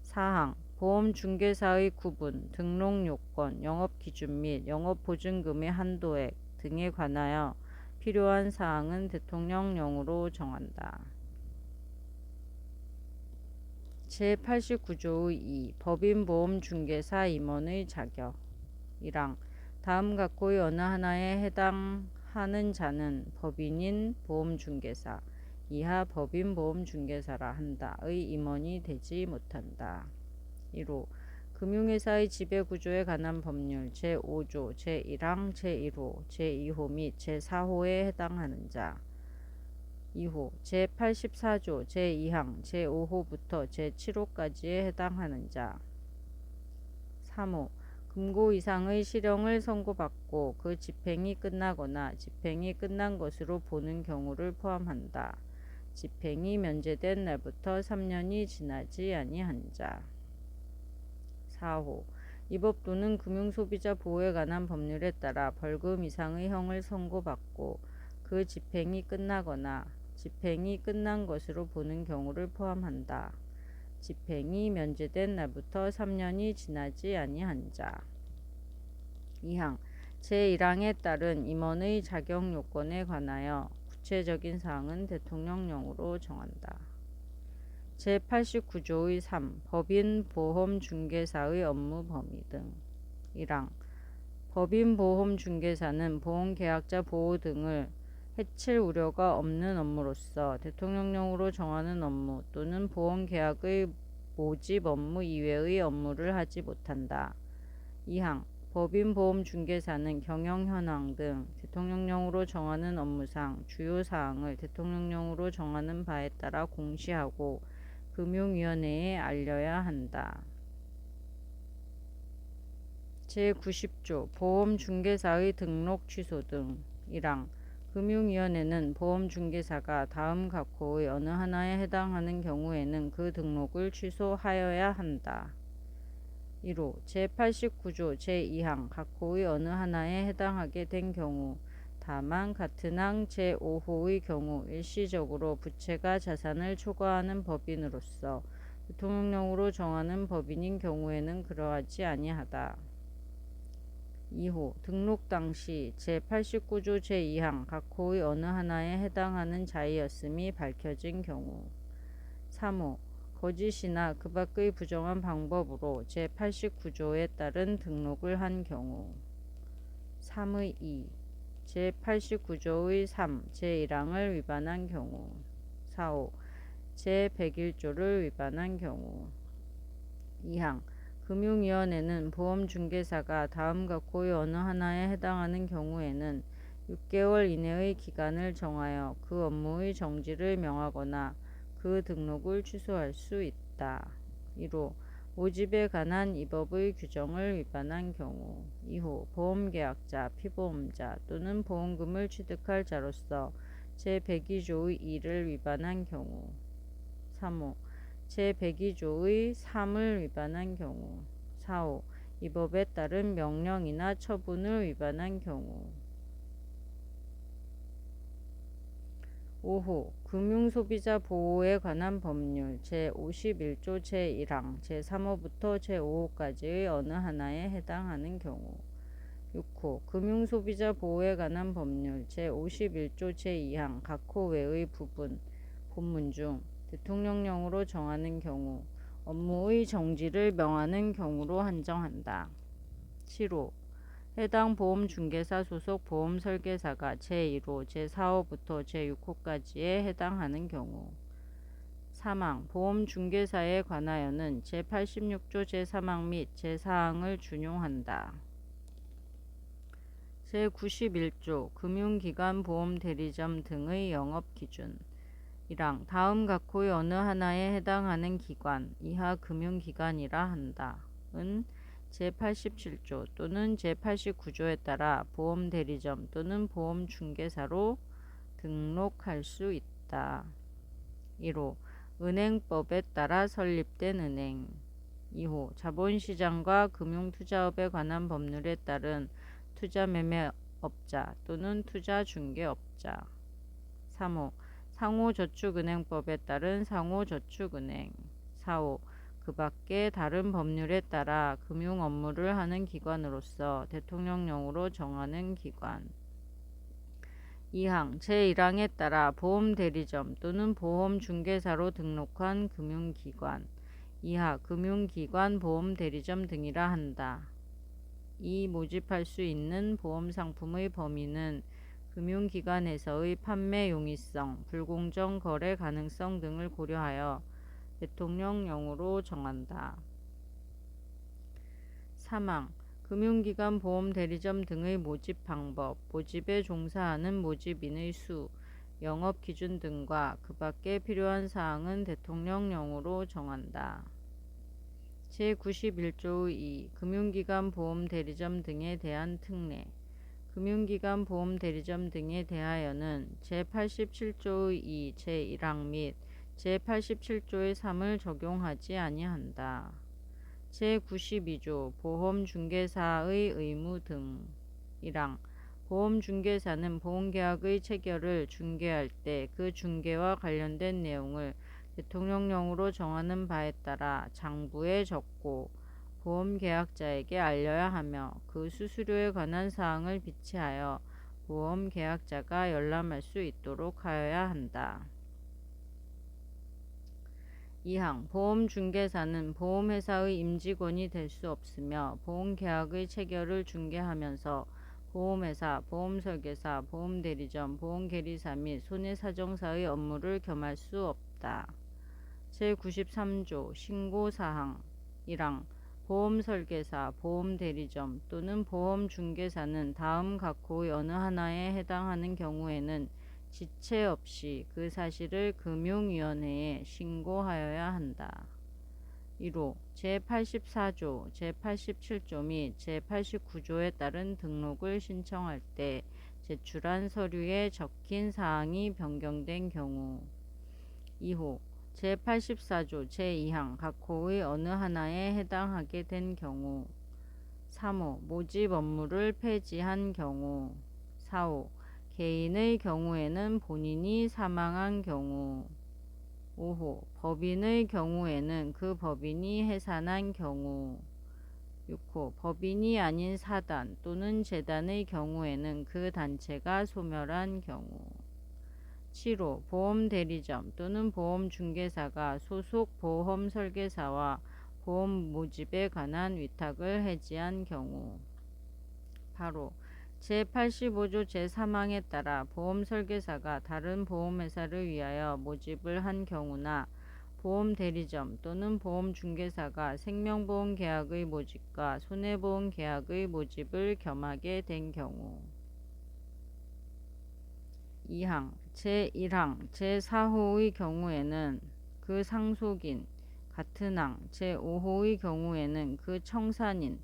S1: 4항 보험중개사의 구분, 등록요건, 영업기준 및 영업보증금의 한도액 등에 관하여 필요한 사항은 대통령령으로 정한다. 제89조의 2 법인보험중개사 임원의 자격 1항 다음 각호의 어느 하나에 해당하는 자는 법인인 보험중개사 이하 법인보험중개사라 한다의 임원이 되지 못한다. 1호 금융회사의 지배구조에 관한 법률 제5조 제1항 제1호 제2호 및 제4호에 해당하는 자 2호 제84조 제2항 제5호부터 제7호까지에 해당하는 자 3호 금고 이상의 실형을 선고받고 그 집행이 끝나거나 집행이 끝난 것으로 보는 경우를 포함한다. 집행이 면제된 날부터 3년이 지나지 아니한 자 4호 이 법 또는 금융소비자 보호에 관한 법률에 따라 벌금 이상의 형을 선고받고 그 집행이 끝나거나 집행이 끝난 것으로 보는 경우를 포함한다. 집행이 면제된 날부터 3년이 지나지 아니한 자 2항 제1항에 따른 임원의 자격 요건에 관하여 구체적인 사항은 대통령령으로 정한다. 제89조의 3 법인보험중개사의 업무 범위 등 1항 법인보험중개사는 보험계약자 보호 등을 해칠 우려가 없는 업무로서 대통령령으로 정하는 업무 또는 보험계약의 모집 업무 이외의 업무를 하지 못한다. 2항 법인 보험중개사는 경영 현황 등 대통령령으로 정하는 업무상 주요 사항을 대통령령으로 정하는 바에 따라 공시하고 금융위원회에 알려야 한다. 제90조 보험중개사의 등록 취소 등 1항 금융위원회는 보험중개사가 다음 각호의 어느 하나에 해당하는 경우에는 그 등록을 취소하여야 한다. 1호 제89조 제2항 각호의 어느 하나에 해당하게 된 경우 다만 같은 항 제5호의 경우 일시적으로 부채가 자산을 초과하는 법인으로서 대통령령으로 정하는 법인인 경우에는 그러하지 아니하다. 2호 등록 당시 제89조 제2항 각호의 어느 하나에 해당하는 자이었음이 밝혀진 경우 3호 거짓이나 그 밖의 부정한 방법으로 제89조에 따른 등록을 한 경우 3의 2 제89조의 3 제1항을 위반한 경우 4호 제101조를 위반한 경우 2항 금융위원회는 보험중개사가 다음 각호의 어느 하나에 해당하는 경우에는 6개월 이내의 기간을 정하여 그 업무의 정지를 명하거나 그 등록을 취소할 수 있다. 1호 모집에 관한 이 법의 규정을 위반한 경우 2호 보험계약자, 피보험자 또는 보험금을 취득할 자로서 제102조의 2를 위반한 경우 3호 제102조의 3을 위반한 경우 4호 이 법에 따른 명령이나 처분을 위반한 경우 5호 금융소비자 보호에 관한 법률 제51조 제1항 제3호부터 제5호까지의 어느 하나에 해당하는 경우 6호 금융소비자 보호에 관한 법률 제51조 제2항 각 호 외의 부분 본문 중 대통령령으로 정하는 경우 업무의 정지를 명하는 경우로 한정한다. 7호 해당 보험중개사 소속 보험설계사가 제1호, 제4호부터 제6호까지에 해당하는 경우 사망 보험중개사에 관하여는 제86조 제3항 및 제4항을 준용한다. 제91조 금융기관 보험대리점 등의 영업기준 1항 다음 각호의 어느 하나에 해당하는 기관 이하 금융기관이라 한다. 은 제87조 또는 제89조에 따라 보험대리점 또는 보험중개사로 등록할 수 있다. 1호 은행법에 따라 설립된 은행 2호 자본시장과 금융투자업에 관한 법률에 따른 투자매매업자 또는 투자중개업자 3호 상호저축은행법에 따른 상호저축은행 4호 그 밖의 다른 법률에 따라 금융 업무를 하는 기관으로서 대통령령으로 정하는 기관 2항 제1항에 따라 보험대리점 또는 보험중개사로 등록한 금융기관 이하 금융기관 보험대리점 등이라 한다. 이 모집할 수 있는 보험상품의 범위는 금융기관에서의 판매 용이성, 불공정 거래 가능성 등을 고려하여 대통령령으로 정한다. 사망 금융기관 보험대리점 등의 모집 방법, 모집에 종사하는 모집인의 수, 영업기준 등과 그 밖에 필요한 사항은 대통령령으로 정한다. 제91조의 2 금융기관 보험대리점 등에 대한 특례 금융기관 보험대리점 등에 대하여는 제87조의 2 제1항 및 제87조의 3을 적용하지 아니한다. 제92조 보험중개사의 의무 등 1항 보험중개사는 보험계약의 체결을 중개할 때 그 중개와 관련된 내용을 대통령령으로 정하는 바에 따라 장부에 적고 보험계약자에게 알려야 하며 그 수수료에 관한 사항을 비치하여 보험계약자가 열람할 수 있도록 하여야 한다. 2항 보험중개사는 보험회사의 임직원이 될 수 없으며 보험계약의 체결을 중개하면서 보험회사, 보험설계사, 보험대리점, 보험계리사 및 손해사정사의 업무를 겸할 수 없다. 제93조 신고사항 1항 보험설계사, 보험대리점 또는 보험중개사는 다음 각호의 어느 하나에 해당하는 경우에는 지체 없이 그 사실을 금융위원회에 신고하여야 한다. 1호 제84조, 제87조 및 제89조에 따른 등록을 신청할 때 제출한 서류에 적힌 사항이 변경된 경우. 2호 제84조 제2항 각 호의 어느 하나에 해당하게 된 경우. 3호 모집 업무를 폐지한 경우. 4호 개인의 경우에는 본인이 사망한 경우. 5호 법인의 경우에는 그 법인이 해산한 경우. 6호 법인이 아닌 사단 또는 재단의 경우에는 그 단체가 소멸한 경우. 7호 보험대리점 또는 보험중개사가 소속 보험설계사와 보험 모집에 관한 위탁을 해지한 경우. 8호 제85조 제3항에 따라 보험설계사가 다른 보험회사를 위하여 모집을 한 경우나 보험대리점 또는 보험중개사가 생명보험계약의 모집과 손해보험계약의 모집을 겸하게 된 경우. 2항 제1항 제4호의 경우에는 그 상속인, 같은 항 제5호의 경우에는 그 청산인,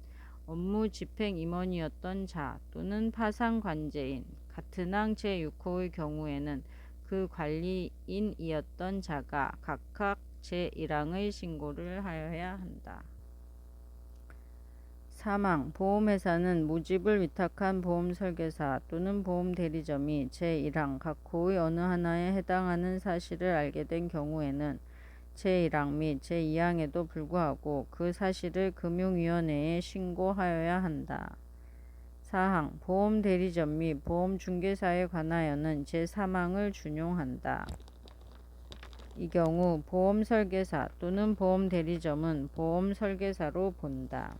S1: 업무 집행 임원이었던 자 또는 파산관제인, 같은 항 제6호의 경우에는 그 관리인이었던 자가 각각 제1항의 신고를 하여야 한다. 사망 보험회사는 모집을 위탁한 보험설계사 또는 보험대리점이 제1항 각 호의 어느 하나에 해당하는 사실을 알게 된 경우에는 제1항 및 제2항에도 불구하고 그 사실을 금융위원회에 신고하여야 한다. 4항 보험대리점 및 보험중개사에 관하여는 제3항을 준용한다. 이 경우 보험설계사 또는 보험대리점은 보험설계사로 본다.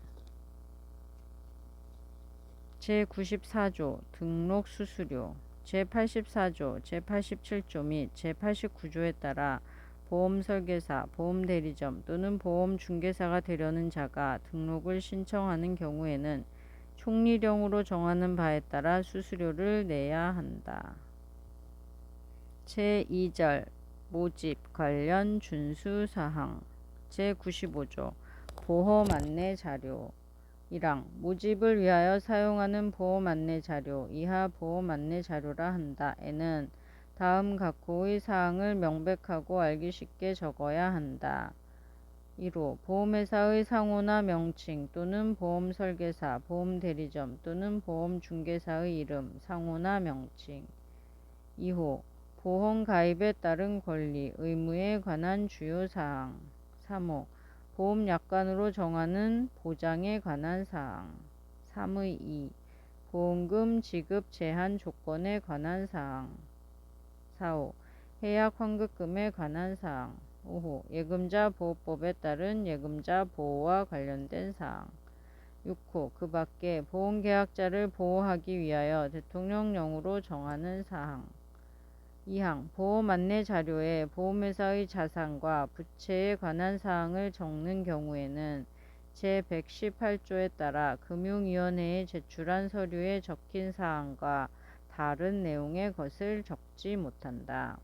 S1: 제94조 등록수수료 제84조, 제87조 및 제89조에 따라 보험설계사, 보험대리점 또는 보험중개사가 되려는 자가 등록을 신청하는 경우에는 총리령으로 정하는 바에 따라 수수료를 내야 한다. 제2절 모집 관련 준수사항 제95조 보험안내자료 1항 모집을 위하여 사용하는 보험안내자료 이하 보험안내자료라 한다. 에는 다음 각호의 사항을 명백하고 알기 쉽게 적어야 한다. 1호 보험회사의 상호나 명칭 또는 보험설계사, 보험대리점 또는 보험중개사의 이름, 상호나 명칭. 2호 보험 가입에 따른 권리, 의무에 관한 주요 사항. 3호 보험약관으로 정하는 보장에 관한 사항. 3의 2 보험금 지급 제한 조건에 관한 사항. 4호 해약 환급금에 관한 사항. 5호 예금자 보호법에 따른 예금자 보호와 관련된 사항. 6호 그 밖에 보험계약자를 보호하기 위하여 대통령령으로 정하는 사항. 2항 보험 안내 자료에 보험회사의 자산과 부채에 관한 사항을 적는 경우에는 제118조에 따라 금융위원회에 제출한 서류에 적힌 사항과 다른 내용의 것을 적지 못한다.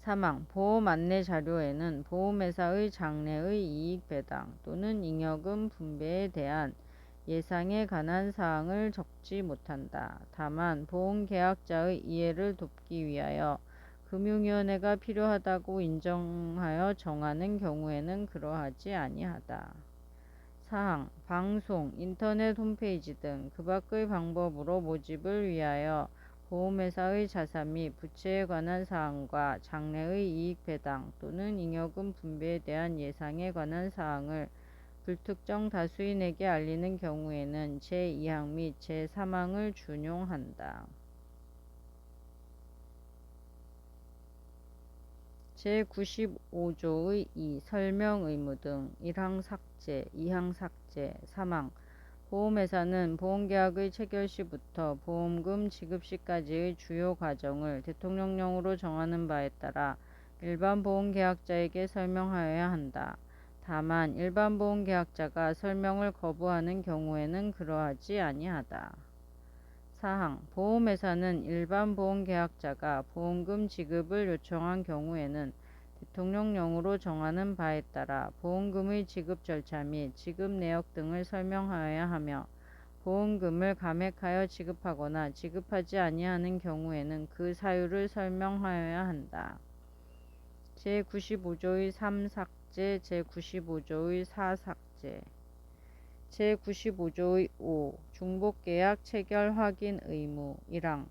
S1: 3항 보험 안내 자료에는 보험회사의 장래의 이익 배당 또는 잉여금 분배에 대한 예상에 관한 사항을 적지 못한다. 다만 보험계약자의 이해를 돕기 위하여 금융위원회가 필요하다고 인정하여 정하는 경우에는 그러하지 아니하다. 4항 방송, 인터넷 홈페이지 등 그 밖의 방법으로 모집을 위하여 보험회사의 자산 및 부채에 관한 사항과 장래의 이익 배당 또는 잉여금 분배에 대한 예상에 관한 사항을 불특정 다수인에게 알리는 경우에는 제2항 및 제3항을 준용한다. 제95조의 2 설명 의무 등 1항 삭제, 2항 삭제, 3항 보험회사는 보험계약의 체결 시부터 보험금 지급 시까지의 주요 과정을 대통령령으로 정하는 바에 따라 일반 보험계약자에게 설명하여야 한다. 다만 일반 보험계약자가 설명을 거부하는 경우에는 그러하지 아니하다. 사항, 보험회사는 일반 보험계약자가 보험금 지급을 요청한 경우에는 대통령령으로 정하는 바에 따라 보험금의 지급 절차 및 지급 내역 등을 설명하여야 하며 보험금을 감액하여 지급하거나 지급하지 아니하는 경우에는 그 사유를 설명하여야 한다. 제95조의 3 삭제, 제95조의 4 삭제, 제95조의 5 중복계약 체결 확인 의무 1항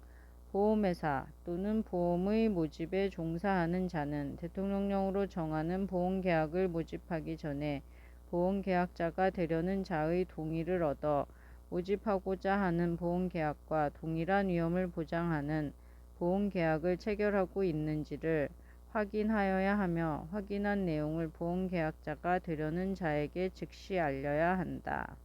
S1: 보험회사 또는 보험의 모집에 종사하는 자는 대통령령으로 정하는 보험계약을 모집하기 전에 보험계약자가 되려는 자의 동의를 얻어 모집하고자 하는 보험계약과 동일한 위험을 보장하는 보험계약을 체결하고 있는지를 확인하여야 하며 확인한 내용을 보험계약자가 되려는 자에게 즉시 알려야 한다.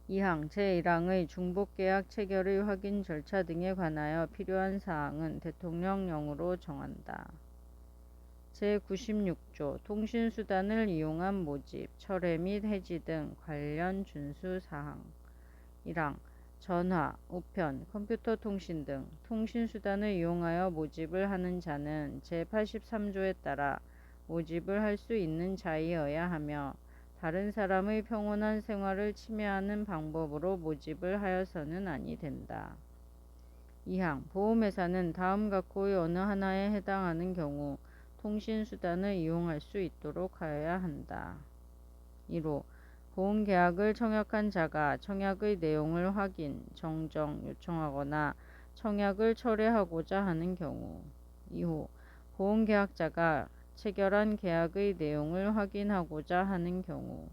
S1: 2항 제1항의 중복계약 체결의 확인 절차 등에 관하여 필요한 사항은 대통령령으로 정한다. 제96조 통신수단을 이용한 모집, 철회 및 해지 등 관련 준수 사항 1항 전화, 우편, 컴퓨터 통신 등 통신수단을 이용하여 모집을 하는 자는 제83조에 따라 모집을 할 수 있는 자이어야 하며 다른 사람의 평온한 생활을 침해하는 방법으로 모집을 하여서는 아니 된다. 2항 보험회사는 다음 각호의 어느 하나에 해당하는 경우 통신수단을 이용할 수 있도록 하여야 한다. 1호 보험계약을 청약한 자가 청약의 내용을 확인, 정정 요청하거나 청약을 철회하고자 하는 경우 2호 보험계약자가 체결한 계약의 내용을 확인하고자 하는 경우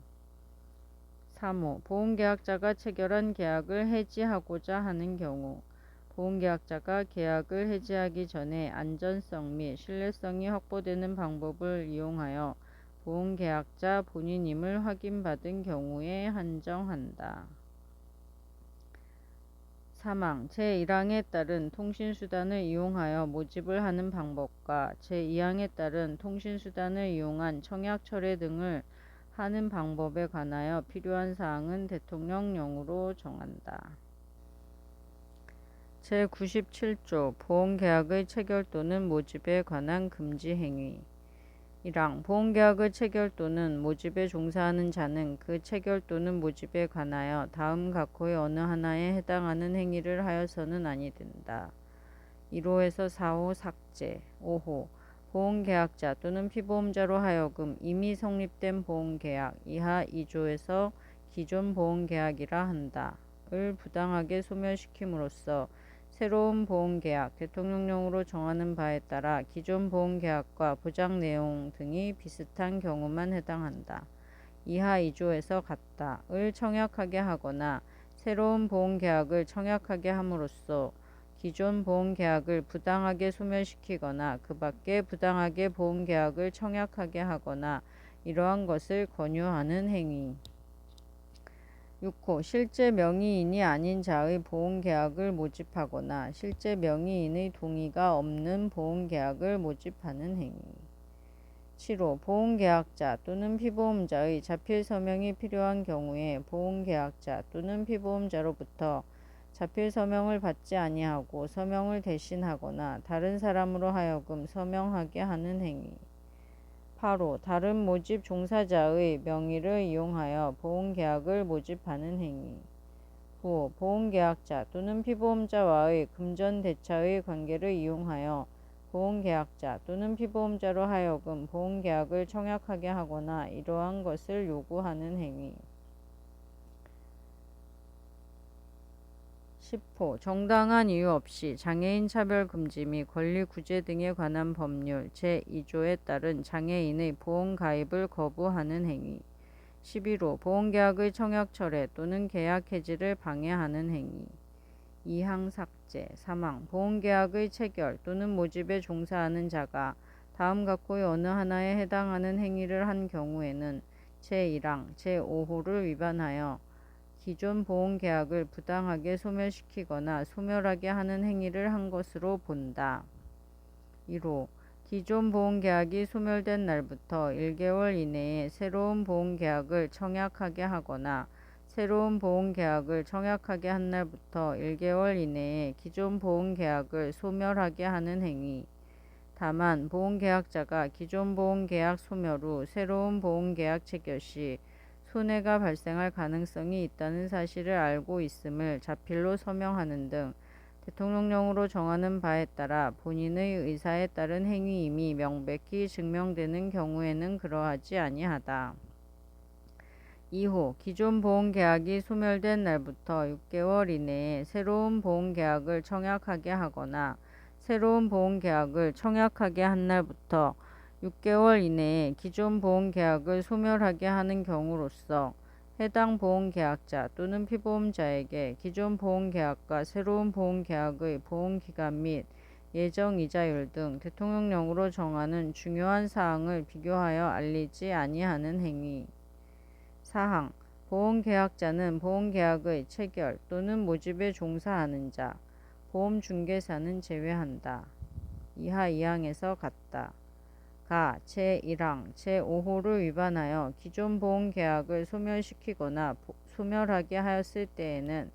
S1: 3호 보험계약자가 체결한 계약을 해지하고자 하는 경우 보험계약자가 계약을 해지하기 전에 안전성 및 신뢰성이 확보되는 방법을 이용하여 보험계약자 본인임을 확인받은 경우에 한정한다. 사망 제1항에 따른 통신수단을 이용하여 모집을 하는 방법과 제2항에 따른 통신수단을 이용한 청약 철회 등을 하는 방법에 관하여 필요한 사항은 대통령령으로 정한다. 제97조 보험계약의 체결 또는 모집에 관한 금지행위 1항 보험계약의 체결 또는 모집에 종사하는 자는 그 체결 또는 모집에 관하여 다음 각호의 어느 하나에 해당하는 행위를 하여서는 아니 된다. 1호에서 4호 삭제 5호 보험계약자 또는 피보험자로 하여금 이미 성립된 보험계약 이하 2조에서 기존 보험계약이라 한다. 을 부당하게 소멸시킴으로써 새로운 보험계약, 대통령령으로 정하는 바에 따라 기존 보험계약과 보장 내용 등이 비슷한 경우만 해당한다. 이하 2조에서 같다. 을 청약하게 하거나 새로운 보험계약을 청약하게 함으로써 기존 보험계약을 부당하게 소멸시키거나 그 밖에 부당하게 보험계약을 청약하게 하거나 이러한 것을 권유하는 행위. 6호 실제 명의인이 아닌 자의 보험계약을 모집하거나 실제 명의인의 동의가 없는 보험계약을 모집하는 행위. 7호 보험계약자 또는 피보험자의 자필 서명이 필요한 경우에 보험계약자 또는 피보험자로부터 자필 서명을 받지 아니하고 서명을 대신하거나 다른 사람으로 하여금 서명하게 하는 행위. 8호 다른 모집 종사자의 명의를 이용하여 보험계약을 모집하는 행위. 9호 보험계약자 또는 피보험자와의 금전대차의 관계를 이용하여 보험계약자 또는 피보험자로 하여금 보험계약을 청약하게 하거나 이러한 것을 요구하는 행위. 10호 정당한 이유 없이 장애인 차별 금지 및 권리 구제 등에 관한 법률 제2조에 따른 장애인의 보험 가입을 거부하는 행위. 11호 보험계약의 청약 철회 또는 계약 해지를 방해하는 행위. 2항 삭제 3항 보험계약의 체결 또는 모집에 종사하는 자가 다음 각호의 어느 하나에 해당하는 행위를 한 경우에는 제1항 제5호를 위반하여 기존 보험계약을 부당하게 소멸시키거나 소멸하게 하는 행위를 한 것으로 본다. 1호 기존 보험계약이 소멸된 날부터 1개월 이내에 새로운 보험계약을 청약하게 하거나 새로운 보험계약을 청약하게 한 날부터 1개월 이내에 기존 보험계약을 소멸하게 하는 행위. 다만 보험계약자가 기존 보험계약 소멸 후 새로운 보험계약 체결 시 손해가 발생할 가능성이 있다는 사실을 알고 있음을 자필로 서명하는 등 대통령령으로 정하는 바에 따라 본인의 의사에 따른 행위임이 명백히 증명되는 경우에는 그러하지 아니하다. 2호 기존 보험계약이 소멸된 날부터 6개월 이내에 새로운 보험계약을 청약하게 하거나 새로운 보험계약을 청약하게 한 날부터 6개월 이내에 기존 보험계약을 소멸하게 하는 경우로서 해당 보험계약자 또는 피보험자에게 기존 보험계약과 새로운 보험계약의 보험기간 및 예정이자율 등 대통령령으로 정하는 중요한 사항을 비교하여 알리지 아니하는 행위. 사항 보험계약자는 보험계약의 체결 또는 모집에 종사하는 자, 보험중개사는 제외한다. 이하 2항에서 같다. 가 제1항 제5호를 위반하여 기존 보험계약을 소멸시키거나 소멸하게 하였을 때에는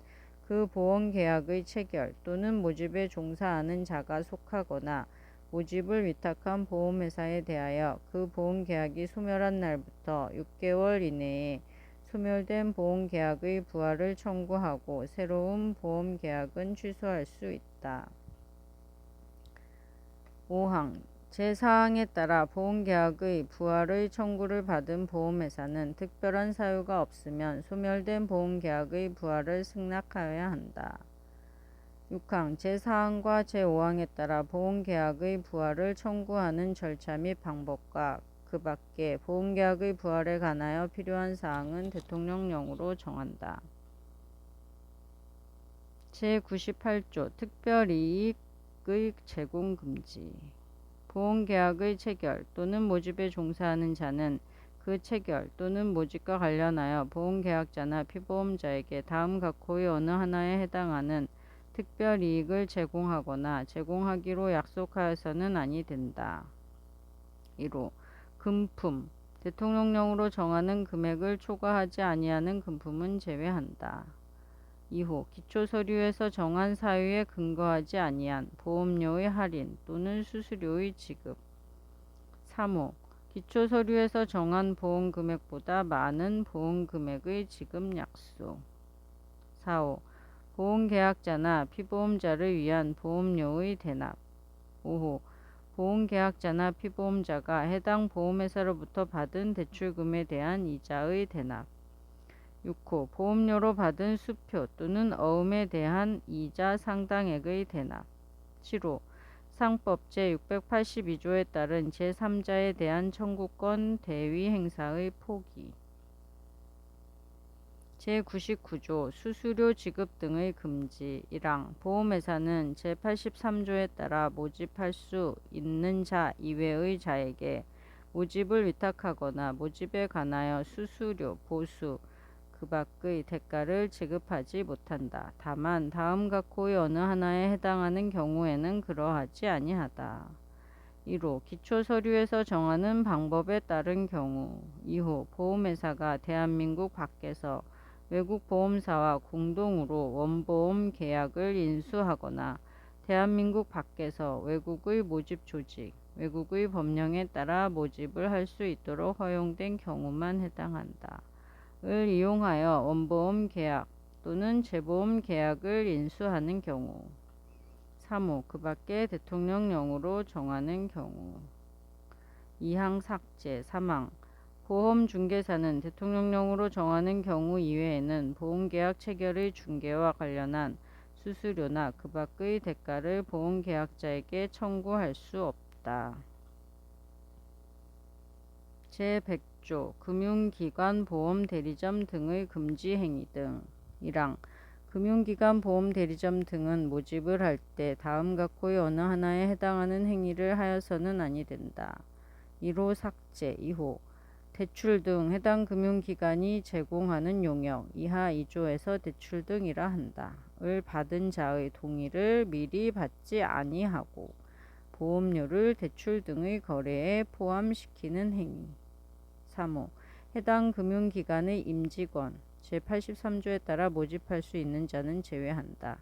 S1: 그 보험계약의 체결 또는 모집에 종사하는 자가 속하거나 모집을 위탁한 보험회사에 대하여 그 보험계약이 소멸한 날부터 6개월 이내에 소멸된 보험계약의 부활을 청구하고 새로운 보험계약은 취소할 수 있다. 5항 제4항에 따라 보험계약의 부활의 청구를 받은 보험회사는 특별한 사유가 없으면 소멸된 보험계약의 부활을 승낙하여야 한다. 6항 제4항과 제5항에 따라 보험계약의 부활을 청구하는 절차 및 방법과 그 밖에 보험계약의 부활에 관하여 필요한 사항은 대통령령으로 정한다. 제98조 특별이익의 제공 금지. 보험계약의 체결 또는 모집에 종사하는 자는 그 체결 또는 모집과 관련하여 보험계약자나 피보험자에게 다음 각호의 어느 하나에 해당하는 특별이익을 제공하거나 제공하기로 약속하여서는 아니 된다. 1호 금품 대통령령으로 정하는 금액을 초과하지 아니하는 금품은 제외한다. 2호 기초서류에서 정한 사유에 근거하지 아니한 보험료의 할인 또는 수수료의 지급. 3호 기초서류에서 정한 보험금액보다 많은 보험금액의 지급 약속. 4호 보험계약자나 피보험자를 위한 보험료의 대납. 5호 보험계약자나 피보험자가 해당 보험회사로부터 받은 대출금에 대한 이자의 대납. 6호 보험료로 받은 수표 또는 어음에 대한 이자 상당액의 대납. 7호 상법 제682조에 따른 제3자에 대한 청구권 대위 행사의 포기. 제99조 수수료 지급 등의 금지. 1항 보험회사는 제83조에 따라 모집할 수 있는 자 이외의 자에게 모집을 위탁하거나 모집에 관하여 수수료, 보수, 그 밖의 대가를 지급하지 못한다. 다만 다음 각호의 어느 하나에 해당하는 경우에는 그러하지 아니하다. 1호 기초서류에서 정하는 방법에 따른 경우. 2호 보험회사가 대한민국 밖에서 외국 보험사와 공동으로 원보험 계약을 인수하거나 대한민국 밖에서 외국의 모집 조직, 외국의 법령에 따라 모집을 할 수 있도록 허용된 경우만 해당한다. 을 이용하여 원보험 계약 또는 재보험 계약을 인수하는 경우. 3호 그 밖에 대통령령으로 정하는 경우. 2항 삭제. 3항 보험중개사는 대통령령으로 정하는 경우 이외에는 보험계약 체결의 중개와 관련한 수수료나 그 밖의 대가를 보험계약자에게 청구할 수 없다. 제100조 금융기관 보험대리점 등의 금지 행위 등. 1항 금융기관 보험대리점 등은 모집을 할 때 다음 각호의 어느 하나에 해당하는 행위를 하여서는 아니 된다. 1호 삭제. 2호 대출 등 해당 금융기관이 제공하는 용역 이하 2조에서 대출 등이라 한다. 을 받은 자의 동의를 미리 받지 아니하고 보험료를 대출 등의 거래에 포함시키는 행위. 3호 해당 금융기관의 임직원 제83조에 따라 모집할 수 있는 자는 제외한다.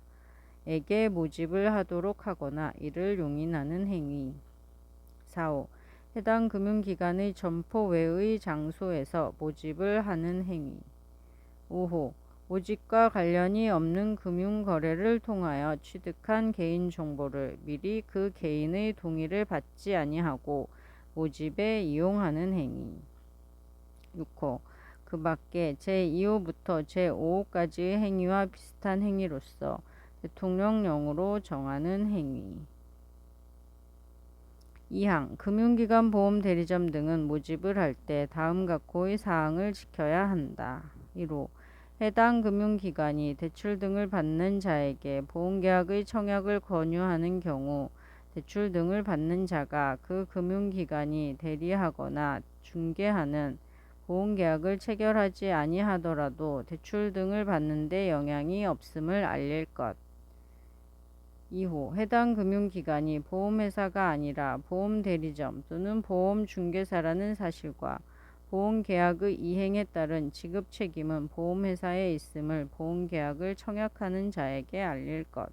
S1: 에게 모집을 하도록 하거나 이를 용인하는 행위. 4호 해당 금융기관의 점포 외의 장소에서 모집을 하는 행위. 5호 모집과 관련이 없는 금융거래를 통하여 취득한 개인정보를 미리 그 개인의 동의를 받지 아니하고 모집에 이용하는 행위. 6호 그 밖에 제2호부터 제5호까지의 행위와 비슷한 행위로서 대통령령으로 정하는 행위. 2항 금융기관 보험대리점 등은 모집을 할 때 다음 각호의 사항을 지켜야 한다. 1호 해당 금융기관이 대출 등을 받는 자에게 보험계약의 청약을 권유하는 경우 대출 등을 받는 자가 그 금융기관이 대리하거나 중개하는 보험계약을 체결하지 아니하더라도 대출 등을 받는 데 영향이 없음을 알릴 것. 2호 해당 금융기관이 보험회사가 아니라 보험대리점 또는 보험중개사라는 사실과 보험계약의 이행에 따른 지급 책임은 보험회사에 있음을 보험계약을 청약하는 자에게 알릴 것.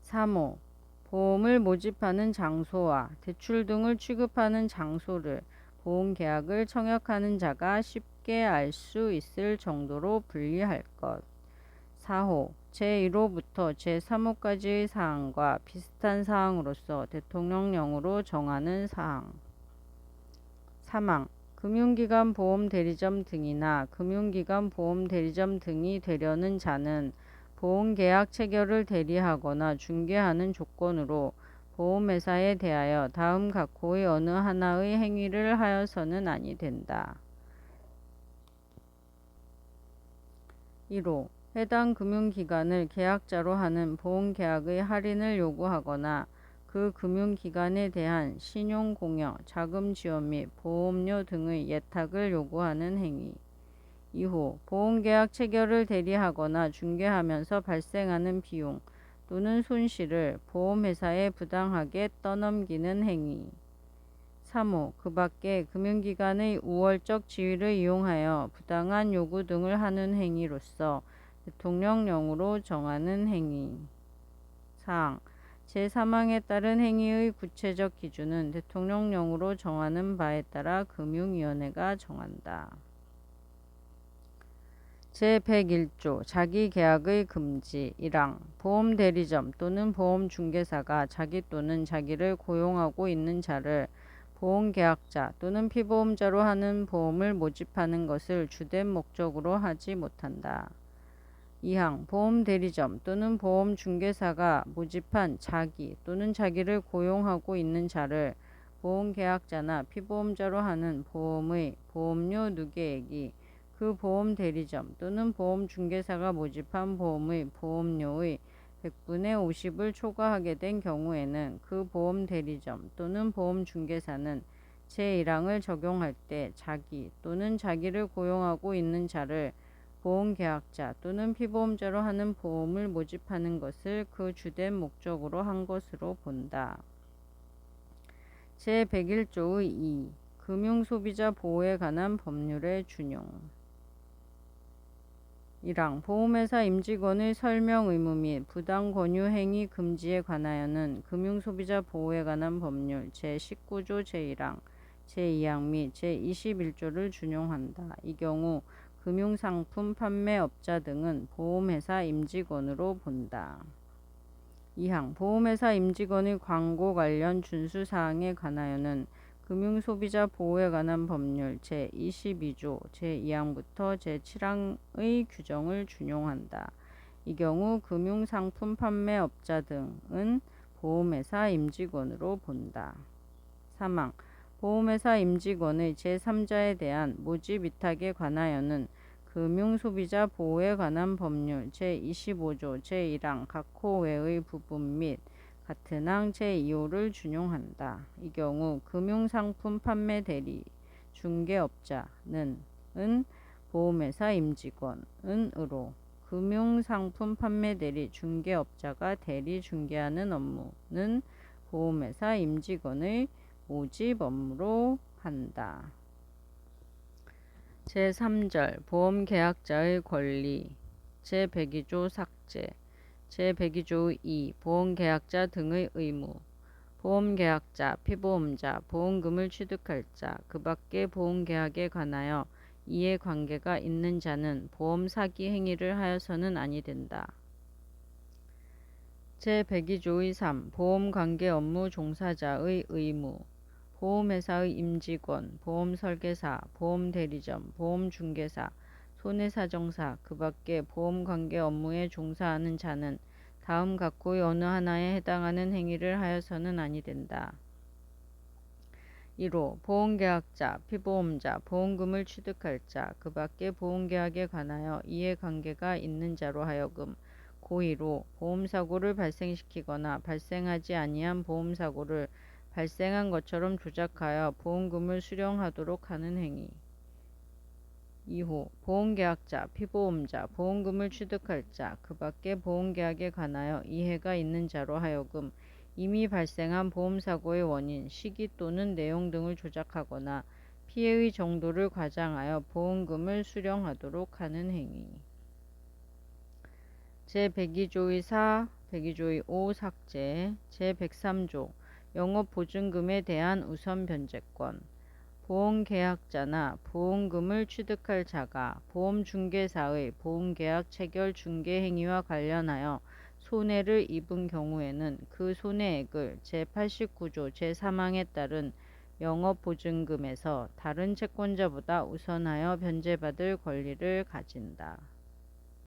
S1: 3호 보험을 모집하는 장소와 대출 등을 취급하는 장소를 보험계약을 청약하는 자가 쉽게 알 수 있을 정도로 분리할 것. 4호 제1호부터 제3호까지의 사항과 비슷한 사항으로서 대통령령으로 정하는 사항. 3항 금융기관 보험대리점 등이나 금융기관 보험대리점 등이 되려는 자는 보험계약 체결을 대리하거나 중개하는 조건으로 보험회사에 대하여 다음 각호의 어느 하나의 행위를 하여서는 아니 된다. 1호 해당 금융기관을 계약자로 하는 보험계약의 할인을 요구하거나 그 금융기관에 대한 신용공여, 자금지원 및 보험료 등의 예탁을 요구하는 행위. 2호 보험계약 체결을 대리하거나 중개하면서 발생하는 비용 또는 손실을 보험회사에 부당하게 떠넘기는 행위. 3호 그 밖에 금융기관의 우월적 지위를 이용하여 부당한 요구 등을 하는 행위로서 대통령령으로 정하는 행위. 4항 제3항에 따른 행위의 구체적 기준은 대통령령으로 정하는 바에 따라 금융위원회가 정한다. 제101조 자기계약의 금지 1항 보험대리점 또는 보험중개사가 자기 또는 자기를 고용하고 있는 자를 보험계약자 또는 피보험자로 하는 보험을 모집하는 것을 주된 목적으로 하지 못한다. 2항 보험대리점 또는 보험중개사가 모집한 자기 또는 자기를 고용하고 있는 자를 보험계약자나 피보험자로 하는 보험의 보험료 누계액이 그 보험대리점 또는 보험중개사가 모집한 보험의 보험료의 100분의 50을 초과하게 된 경우에는 그 보험대리점 또는 보험중개사는 제1항을 적용할 때 자기 또는 자기를 고용하고 있는 자를 보험계약자 또는 피보험자로 하는 보험을 모집하는 것을 그 주된 목적으로 한 것으로 본다. 제101조의 2. 금융소비자 보호에 관한 법률의 준용 1항 보험회사 임직원의 설명 의무 및 부당 권유 행위 금지에 관하여는 금융소비자 보호에 관한 법률 제19조 제1항, 제2항 및 제21조를 준용한다. 이 경우 금융상품 판매업자 등은 보험회사 임직원으로 본다. 2항 보험회사 임직원의 광고 관련 준수사항에 관하여는 금융소비자 보호에 관한 법률 제22조 제2항부터 제7항의 규정을 준용한다. 이 경우 금융상품 판매업자 등은 보험회사 임직원으로 본다. 3항 보험회사 임직원의 제3자에 대한 모집 위탁에 관하여는 금융소비자 보호에 관한 법률 제25조 제1항 각호 외의 부분 및 같은 항 제2호를 준용한다. 이 경우 금융상품 판매 대리 중개업자는 보험회사 임직원으로 금융상품 판매 대리 중개업자가 대리 중개하는 업무는 보험회사 임직원의 모집 업무로 한다. 제3절 보험계약자의 권리 제102조 삭제 제102조 2 보험계약자 등의 의무 보험계약자, 피보험자, 보험금을 취득할 자, 그 밖의 보험계약에 관하여 이해관계가 있는 자는 보험사기 행위를 하여서는 아니 된다. 제102조의 3 보험관계 업무 종사자의 의무 보험회사의 임직원, 보험설계사, 보험대리점, 보험중개사, 손해사정사, 그 밖의 보험관계 업무에 종사하는 자는 다음 각호의 어느 하나에 해당하는 행위를 하여서는 아니 된다. 1호 보험계약자, 피보험자, 보험금을 취득할 자, 그 밖의 보험계약에 관하여 이해관계가 있는 자로 하여금 고의로 보험사고를 발생시키거나 발생하지 아니한 보험사고를 발생한 것처럼 조작하여 보험금을 수령하도록 하는 행위. 2호 보험계약자, 피보험자, 보험금을 취득할 자, 그 밖의 보험계약에 관하여 이해가 있는 자로 하여금 이미 발생한 보험사고의 원인, 시기 또는 내용 등을 조작하거나 피해의 정도를 과장하여 보험금을 수령하도록 하는 행위. 제102조의 4, 102조의 5 삭제, 제103조 영업보증금에 대한 우선 변제권 보험계약자나 보험금을 취득할 자가 보험중개사의 보험계약 체결 중개 행위와 관련하여 손해를 입은 경우에는 그 손해액을 제89조 제3항에 따른 영업보증금에서 다른 채권자보다 우선하여 변제받을 권리를 가진다.